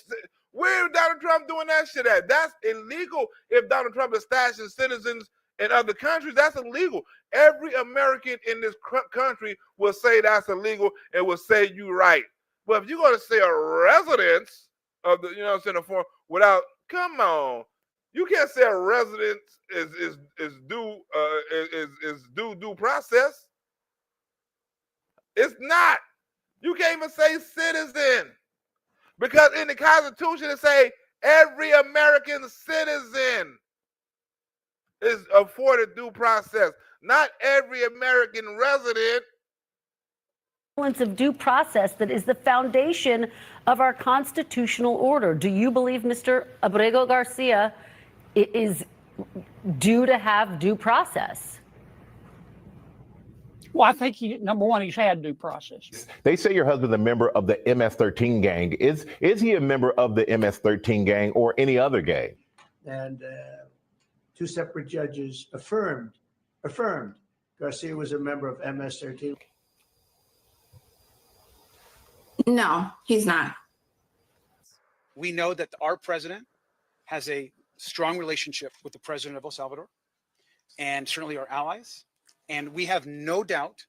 A: Where is Donald Trump doing that shit at? That's illegal. If Donald Trump is stashing citizens in other countries, that's illegal. Every American in this country will say that's illegal and will say you right. But if you're gonna say a residence of the, the form without, come on. You can't say a resident is due process. It's not. You can't even say citizen, because in the Constitution it say every American citizen is afforded due process, not every American resident.
F: Of due process that is the foundation of our constitutional order. Do you believe Mr. Abrego Garcia is due to have due process?
H: Well, I think number one, he's had due process.
O: They say your husband's a member of the MS-13 gang. Is he a member of the MS-13 gang or any other gang?
L: And two separate judges affirmed Garcia was a member of MS-13.
P: No, he's not.
Q: We know that our president has a strong relationship with the president of El Salvador and certainly our allies. And we have no doubt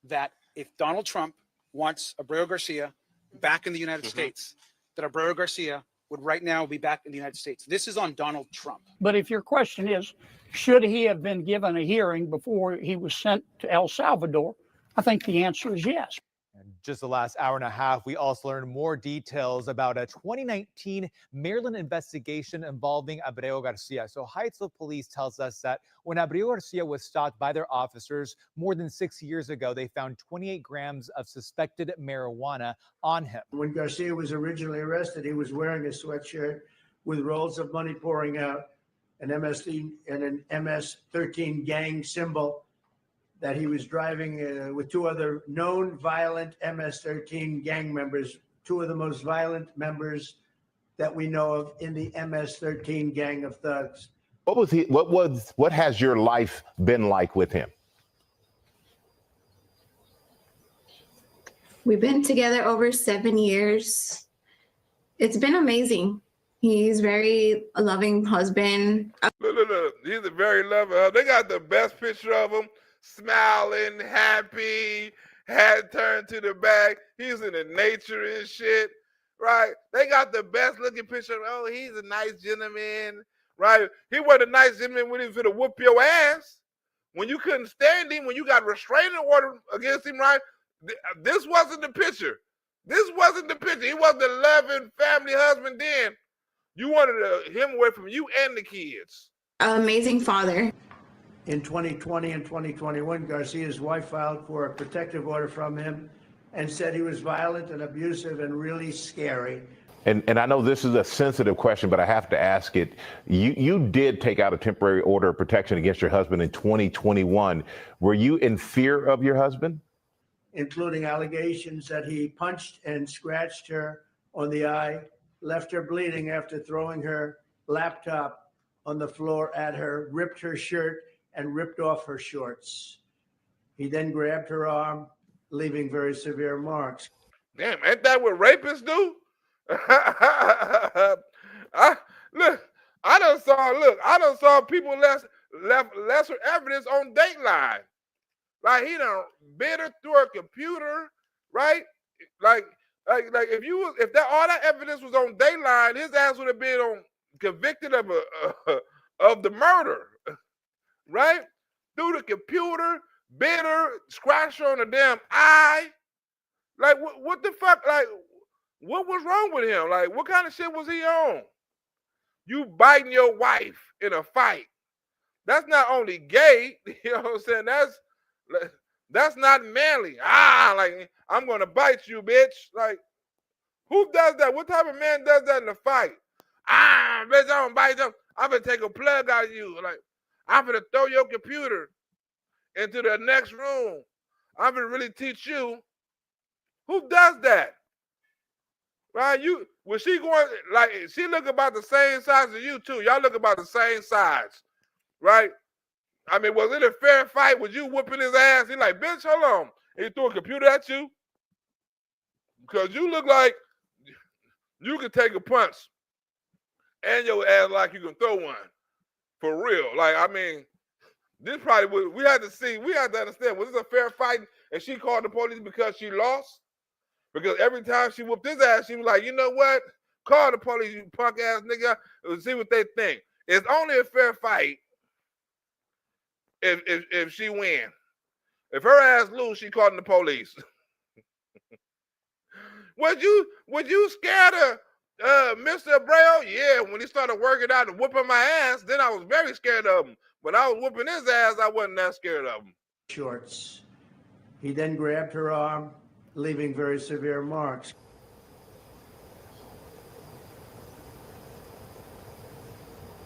Q: that if Donald Trump wants Abrego Garcia back in the United States, that Abrego Garcia would right now be back in the United States. This is on Donald Trump.
H: But if your question is, should he have been given a hearing before he was sent to El Salvador? I think the answer is yes.
M: And just the last hour and a half, we also learned more details about a 2019 Maryland investigation involving Abrego Garcia. So Hyattsville Police tells us that when Abrego Garcia was stopped by their officers more than 6 years ago, they found 28 grams of suspected marijuana on him.
L: When Garcia was originally arrested, he was wearing a sweatshirt with rolls of money pouring out, an MS-13 gang symbol, that he was driving with two other known violent MS-13 gang members, two of the most violent members that we know of in the MS-13 gang of thugs.
O: What has your life been like with him?
P: We've been together over 7 years. It's been amazing. He's a loving husband.
A: Look. He's a very loving. They got the best picture of him. Smiling, happy, hat turned to the back. He's in the nature and shit, right? They got the best looking picture. Oh, he's a nice gentleman, right? He wasn't a nice gentleman when he was going to whoop your ass. When you couldn't stand him, when you got restraining order against him, right? This wasn't the picture. This wasn't the picture. He wasn't a loving family husband then. You wanted him away from you and the kids.
P: Amazing father.
L: In 2020 and 2021, Garcia's wife filed for a protective order from him and said he was violent and abusive and really scary.
O: And I know this is a sensitive question, but I have to ask it. You did take out a temporary order of protection against your husband in 2021. Were you in fear of your husband?
L: Including allegations that he punched and scratched her on the eye, left her bleeding after throwing her laptop on the floor at her, ripped her shirt, and ripped off her shorts. He then grabbed her arm, leaving very severe marks.
A: Damn, ain't that what rapists do? I done saw people left lesser evidence on Dateline. Like he done bit her through a computer, right? Like if that all that evidence was on Dateline, his ass would have been convicted of the murder. Right? Through the computer, bit her, scratched her on the damn eye. Like, what the fuck? Like, what was wrong with him? Like, what kind of shit was he on? You biting your wife in a fight. That's not only gay, you know what I'm saying? That's not manly. Like, I'm gonna bite you, bitch. Like, who does that? What type of man does that in a fight? Bitch, I'm gonna bite you. I'm gonna take a plug out of you. Like, I'm gonna throw your computer into the next room. I'm gonna really teach you. Who does that? Right? Was she going, like, she look about the same size as you too. Y'all look about the same size, right? I mean, was it a fair fight? Was you whooping his ass? He like, bitch, hold on. He threw a computer at you? Because you look like you can take a punch and your ass like you can throw one. For real. Like, I mean, this probably was, we had to understand, was this a fair fight? And she called the police because she lost? Because every time she whooped his ass, she was like, you know what? Call the police, you punk ass nigga, and see what they think. It's only a fair fight if she win. If her ass lose, she calling the police. Was you scared of Mr. Abreu? Yeah, when he started working out and whooping my ass, then I was very scared of him. When I was whooping his ass, I wasn't that scared of him.
L: Shorts. He then grabbed her arm, leaving very severe marks.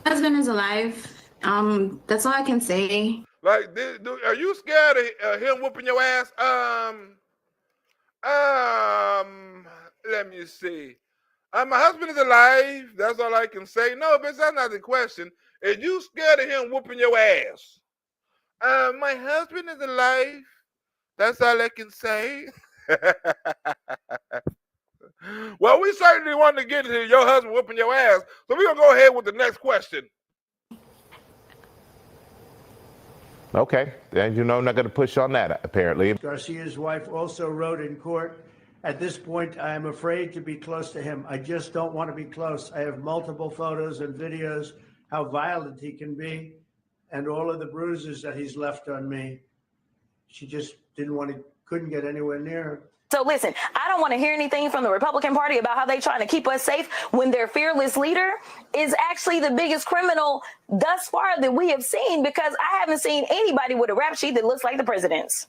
P: My husband is alive. That's all I can say.
A: Like, are you scared of him whooping your ass? Let me see. My husband is alive. That's all I can say. No, bitch, that's not the question. Are you scared of him whooping your ass? My husband is alive. That's all I can say. Well, we certainly want to get to your husband whooping your ass. So we're going to go ahead with the next question.
O: Okay. And you know, I'm not going to push on that, apparently.
L: Garcia's wife also wrote in court, at this point, I am afraid to be close to him. I just don't want to be close. I have multiple photos and videos, how violent he can be, and all of the bruises that he's left on me. She just couldn't get anywhere near her.
G: So listen, I don't want to hear anything from the Republican Party about how they're trying to keep us safe when their fearless leader is actually the biggest criminal thus far that we have seen, because I haven't seen anybody with a rap sheet that looks like the president's.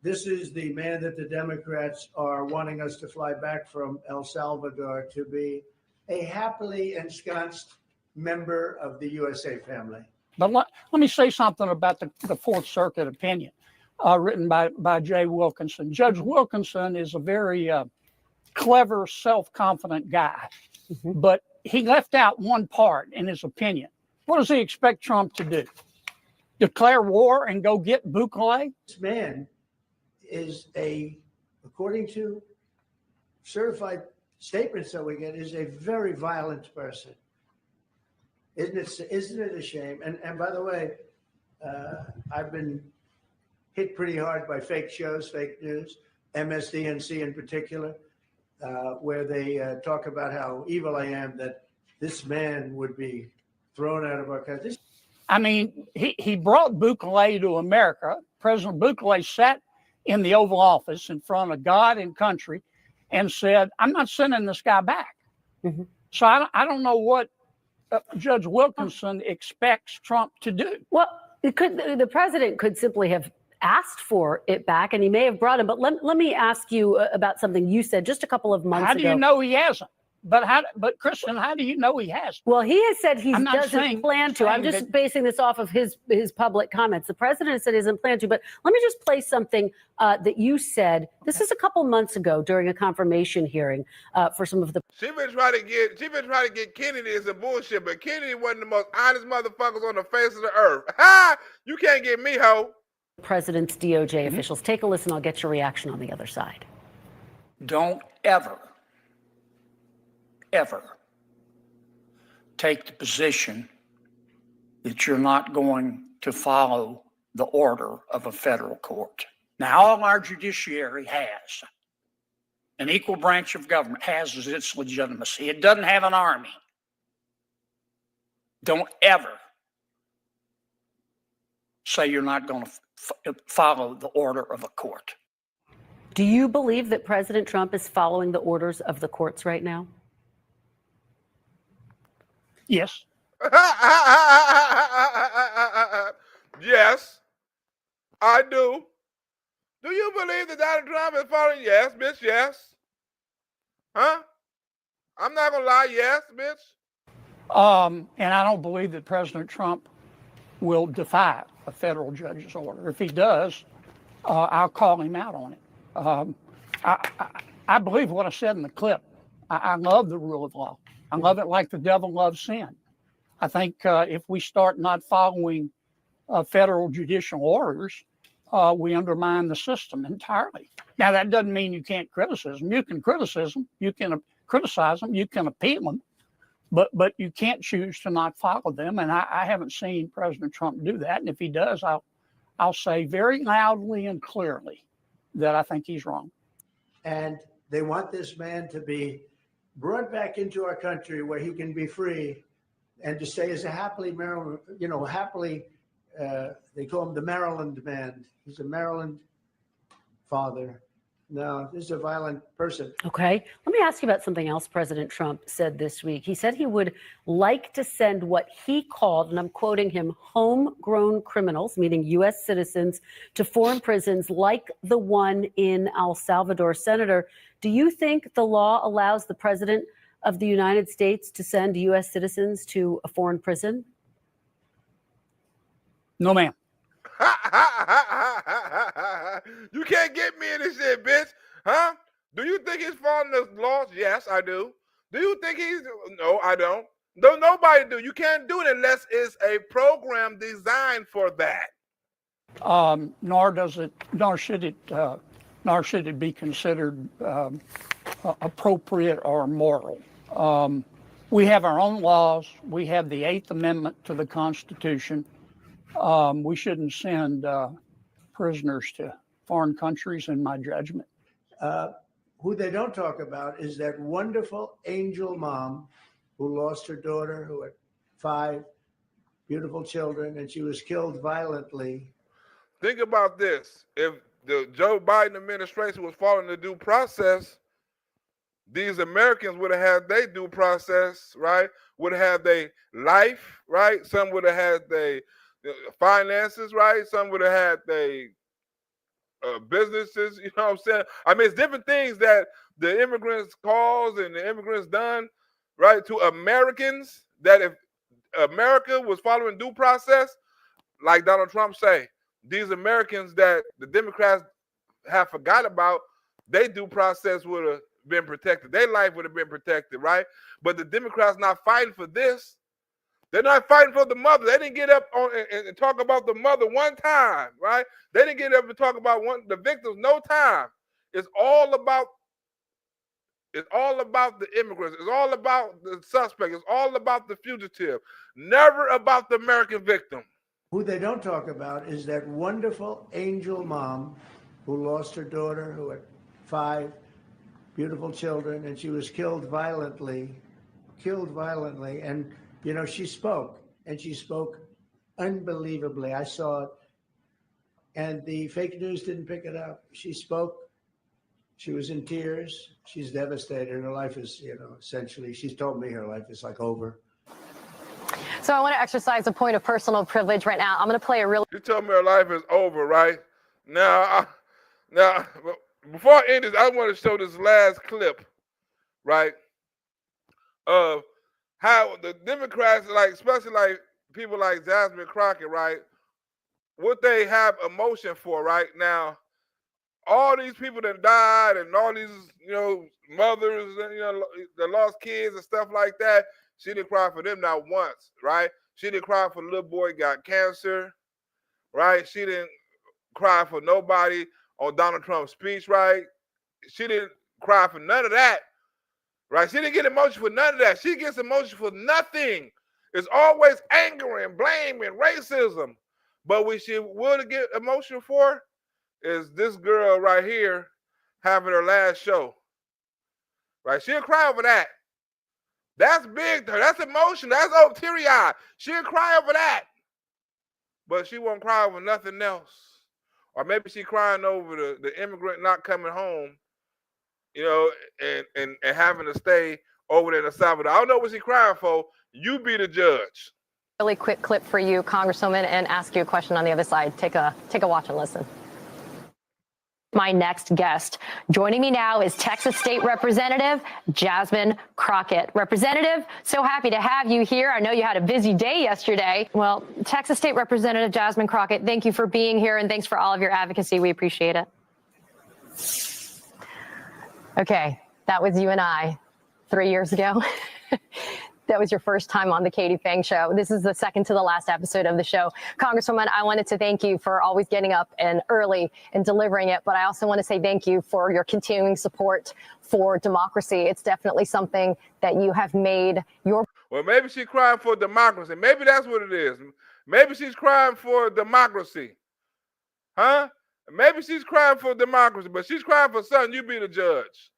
L: This is the man that the Democrats are wanting us to fly back from El Salvador to be a happily ensconced member of the USA family.
H: But let me say something about the Fourth Circuit opinion written by Jay Wilkinson. Judge Wilkinson is a very clever, self-confident guy, but he left out one part in his opinion. What does he expect Trump to do? Declare war and go get Bukele?
L: This man is according to certified statements that we get, is a very violent person. Isn't it a shame? And by the way, I've been hit pretty hard by fake shows, fake news, MSDNC in particular, where they talk about how evil I am, that this man would be thrown out of our country.
H: I mean, he brought Bukele to America. President Bukele sat in the Oval Office in front of God and country and said, I'm not sending this guy back. So I don't know what Judge Wilkinson expects Trump to do.
F: Well, the president could simply have asked for it back, and he may have brought him. But let me ask you about something you said just a couple of months ago.
H: How do you know he hasn't? But Kristen, how do you know he hasn't?
F: Well, he has said he doesn't plan to. I'm just basing this off of his public comments. The president has said he doesn't plan to. But let me just play something that you said. This is a couple months ago during a confirmation hearing for some of the.
A: She been trying to get Kennedy as a bullshit, but Kennedy wasn't the most honest motherfuckers on the face of the earth. Ha! You can't get me, ho.
F: President's DOJ officials. Take a listen. I'll get your reaction on the other side.
H: Don't ever take the position that you're not going to follow the order of a federal court. Now, all our judiciary has, an equal branch of government, has its legitimacy. It doesn't have an army. Don't ever say you're not going to follow the order of a court.
F: Do you believe that President Trump is following the orders of the courts right now?
H: Yes.
A: Yes, I do. Do you believe that Donald Trump is following? Yes, bitch, yes. Huh? I'm not gonna lie, yes, bitch.
H: And I don't believe that President Trump will defy a federal judge's order. If he does, I'll call him out on it. I believe what I said in the clip. I love the rule of law. I love it like the devil loves sin. I think if we start not following federal judicial orders, we undermine the system entirely. Now, that doesn't mean you can't criticize them. You can criticize them, you can appeal them, but you can't choose to not follow them. And I haven't seen President Trump do that. And if he does, I'll say very loudly and clearly that I think he's wrong.
L: And they want this man to be brought back into our country where he can be free and to stay as a happily Maryland, they call him the Maryland man. He's a Maryland father. No, this is a violent person.
F: Okay. Let me ask you about something else President Trump said this week. He said he would like to send what he called, and I'm quoting him, homegrown criminals, meaning U.S. citizens, to foreign prisons like the one in El Salvador. Senator, do you think the law allows the president of the United States to send U.S. citizens to a foreign prison?
H: No, ma'am.
A: You can't get me in this shit, bitch. Huh? Do you think he's following the laws? Yes, I do. Do you think he's... No, I don't. No, nobody do. You can't do it unless it's a program designed for that.
H: Nor should it be considered appropriate or moral. We have our own laws. We have the 8th Amendment to the Constitution. We shouldn't send prisoners to foreign countries, in my judgment.
L: Who they don't talk about is that wonderful angel mom who lost her daughter, who had 5 beautiful children, and she was killed violently.
A: Think about this. If the Joe Biden administration was following the due process, these Americans would have had their due process, right? Would have had their life, right? Some would have had their finances, right? Some would have had their businesses, you know what I'm saying? I mean, it's different things that the immigrants caused and the immigrants done, right, to Americans, that if America was following due process, like Donald Trump say, these Americans that the Democrats have forgot about, their due process would have been protected. Their life would have been protected, right? But the Democrats not fighting for this. They're not fighting for the mother. They didn't get up on and talk about the mother one time, right? They didn't get up and talk about the victims no time. It's all about the immigrants. It's all about the suspect. It's all about the fugitive. Never about the American victim.
L: Who they don't talk about is that wonderful angel mom who lost her daughter, who had 5 beautiful children, and she was killed violently. And you know, she spoke, and she spoke unbelievably. I saw it, and the fake news didn't pick it up. She spoke. She was in tears. She's devastated. Her life is, essentially, she's told me her life is like over.
E: So I want to exercise a point of personal privilege right now. I'm going to play a really...
A: You told me her life is over, right? Now, before I end this, I want to show this last clip, right, of how the Democrats, like, especially like people like Jasmine Crockett, right, what they have emotion for right now. All these people that died and all these, mothers, that lost kids and stuff like that, she didn't cry for them not once, right? She didn't cry for the little boy got cancer, right? She didn't cry for nobody on Donald Trump's speech, right? She didn't cry for none of that. Right? She didn't get emotion for none of that. She gets emotion for nothing. It's always anger and blame and racism. But what she will get emotion for is this girl right here having her last show. Right? She'll cry over that. That's big to her. That's emotion. That's teary-eyed. She'll cry over that. But she won't cry over nothing else. Or maybe she's crying over the immigrant not coming home, and having to stay over there in El Salvador. I don't know what she's crying for. You be the judge.
E: Really quick clip for you, Congresswoman, and ask you a question on the other side. Take a watch and listen. My next guest. Joining me now is Texas State Representative Jasmine Crockett. Representative, so happy to have you here. I know you had a busy day yesterday. Well, Texas State Representative Jasmine Crockett, thank you for being here and thanks for all of your advocacy. We appreciate it. Okay, that was you and I 3 years ago. That was your first time on the Katie Fang Show. This is the second to the last episode of the show. Congresswoman, I wanted to thank you for always getting up and early and delivering it, but I also want to say thank you for your continuing support for democracy. It's definitely something that you have made your...
A: Well, maybe she's crying for democracy. Maybe that's what it is. Maybe she's crying for democracy. Huh? Maybe she's crying for democracy, but she's crying for something. You be the judge.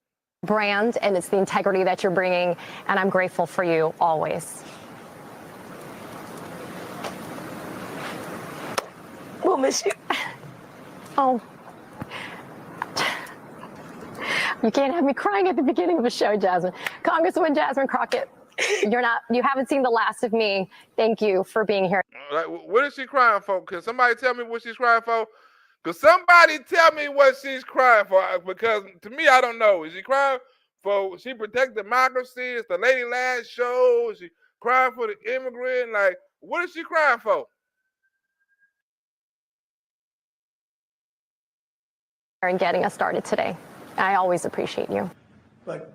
E: Brand, and it's the integrity that you're bringing, and I'm grateful for you always. We'll miss you. Oh. You can't have me crying at the beginning of a show, Jasmine. Congresswoman Jasmine Crockett, you haven't seen the last of me. Thank you for being here.
A: Like, what is she crying for? Can somebody tell me what she's crying for? Could somebody tell me what she's crying for? Because to me, I don't know. Is she crying for she protect democracy? It's the Lady Last show. Is she crying for the immigrant? Like, what is she crying for?
E: And getting us started today. I always appreciate you.
L: But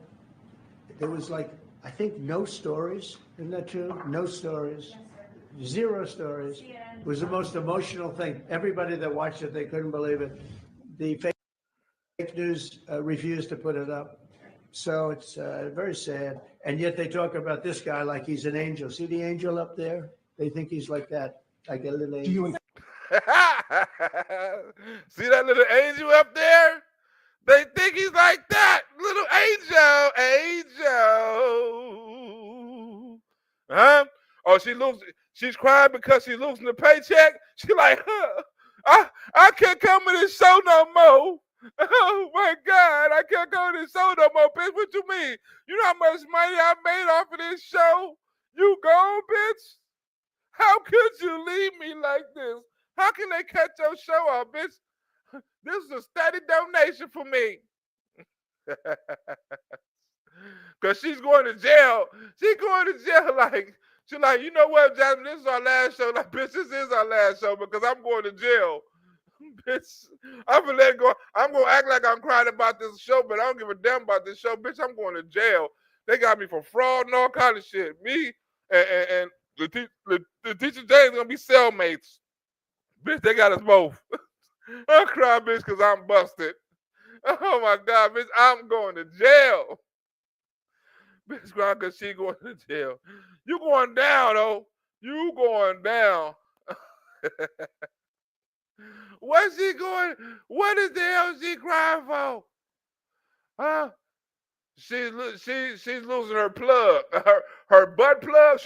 L: there was like, I think no stories. Isn't that true? No stories. Zero stories. It was the most emotional thing. Everybody that watched it, they couldn't believe it. The fake news refused to put it up. So it's very sad. And yet they talk about this guy like he's an angel. See the angel up there? They think he's like that, like a little angel.
A: See that little angel up there? They think he's like that. Little angel. Huh? Oh, she's crying because she's losing the paycheck. She like, I can't come to this show no more. Oh my God, I can't go to this show no more, bitch. What you mean? You know how much money I made off of this show? You gone, bitch? How could you leave me like this? How can they cut your show off, bitch? This is a steady donation for me. Cause she's going to jail. She's going to jail like, she's like, you know what, Jasmine, this is our last show. Like, bitch, this is our last show because I'm going to jail. Bitch, I'm gonna let it go. I'm gonna act like I'm crying about this show, but I don't give a damn about this show. Bitch, I'm going to jail. They got me for fraud and all kind of shit. Me and the teacher James gonna be cellmates. Bitch, they got us both. I'm crying, bitch, because I'm busted. Oh my God, bitch, I'm going to jail. Bitch crying because she going to jail. You going down, though. You going down. What's she going? What is the hell she crying for? Huh? She's losing her plug. Her butt plug.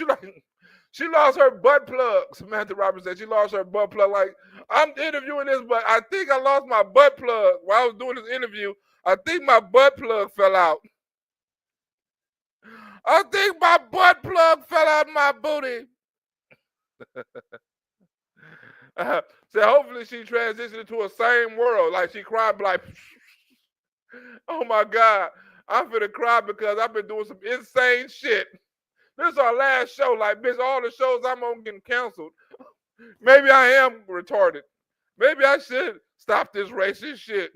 A: She lost her butt plug. Samantha Roberts said she lost her butt plug. Like, I'm interviewing this, but I think I lost my butt plug while I was doing this interview. I think my butt plug fell out. I think my butt plug fell out of my booty. So hopefully she transitioned into a sane world. Like she cried like, oh my God, I'm finna cry because I've been doing some insane shit. This is our last show. Like, bitch, all the shows I'm on getting canceled. Maybe I am retarded. Maybe I should stop this racist shit.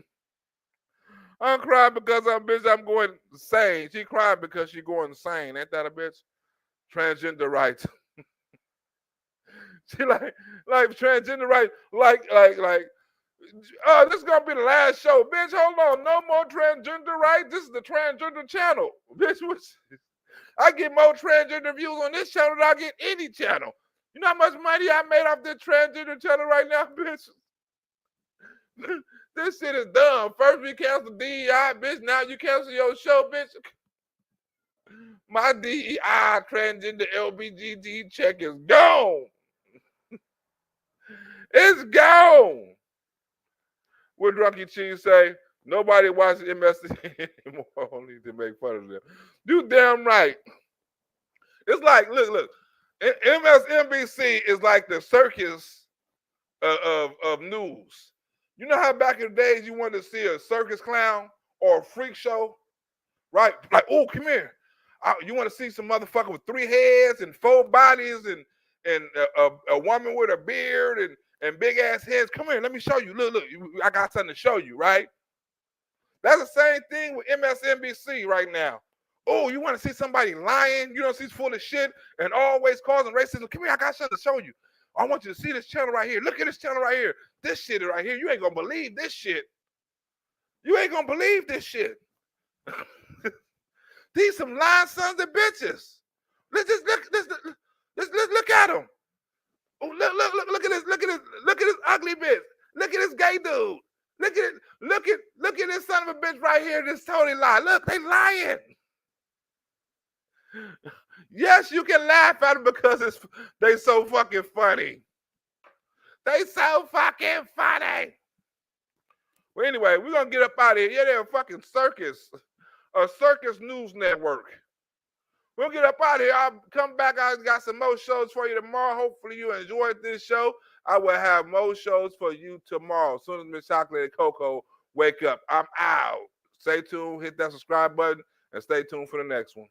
A: I'm crying because I'm going insane. She crying because she going insane. Ain't that a bitch? Transgender rights. She like transgender rights, like, oh, this is gonna be the last show. Bitch, hold on, no more transgender rights. This is the transgender channel. Bitch, I get more transgender views on this channel than I get any channel. You know how much money I made off this transgender channel right now, bitch? This shit is dumb. First we canceled DEI, bitch. Now you cancel your show, bitch. My DEI transgender LBGT check is gone. It's gone. What Drunky Cheese say? Nobody watches MSC anymore, only to make fun of them. You damn right. It's like, look. MSNBC is like the circus of news. You know how back in the days you wanted to see a circus clown or a freak show, right? Like, oh, come here. You want to see some motherfucker with 3 heads and 4 bodies and a woman with a beard and big ass heads. Come here, let me show you. Look, I got something to show you, right? That's the same thing with MSNBC right now. Oh, you want to see somebody lying? You don't see full of shit and always causing racism. Come here, I got something to show you. I want you to see this channel right here. Look at this channel right here. This shit right here. You ain't gonna believe this shit. You ain't gonna believe this shit. These some lying sons of bitches. Let's just look at them. Oh, look at this ugly bitch. Look at this gay dude. Look at this son of a bitch right here. This Tony lie. Look, they lying. Yes, you can laugh at them because they so fucking funny. They so fucking funny. Well, anyway, we're gonna get up out of here. Yeah, they're a fucking circus. A circus news network. We'll get up out of here. I'll come back. I got some more shows for you tomorrow. Hopefully you enjoyed this show. I will have more shows for you tomorrow. As soon as Miss Chocolate and Coco wake up, I'm out. Stay tuned. Hit that subscribe button and stay tuned for the next one.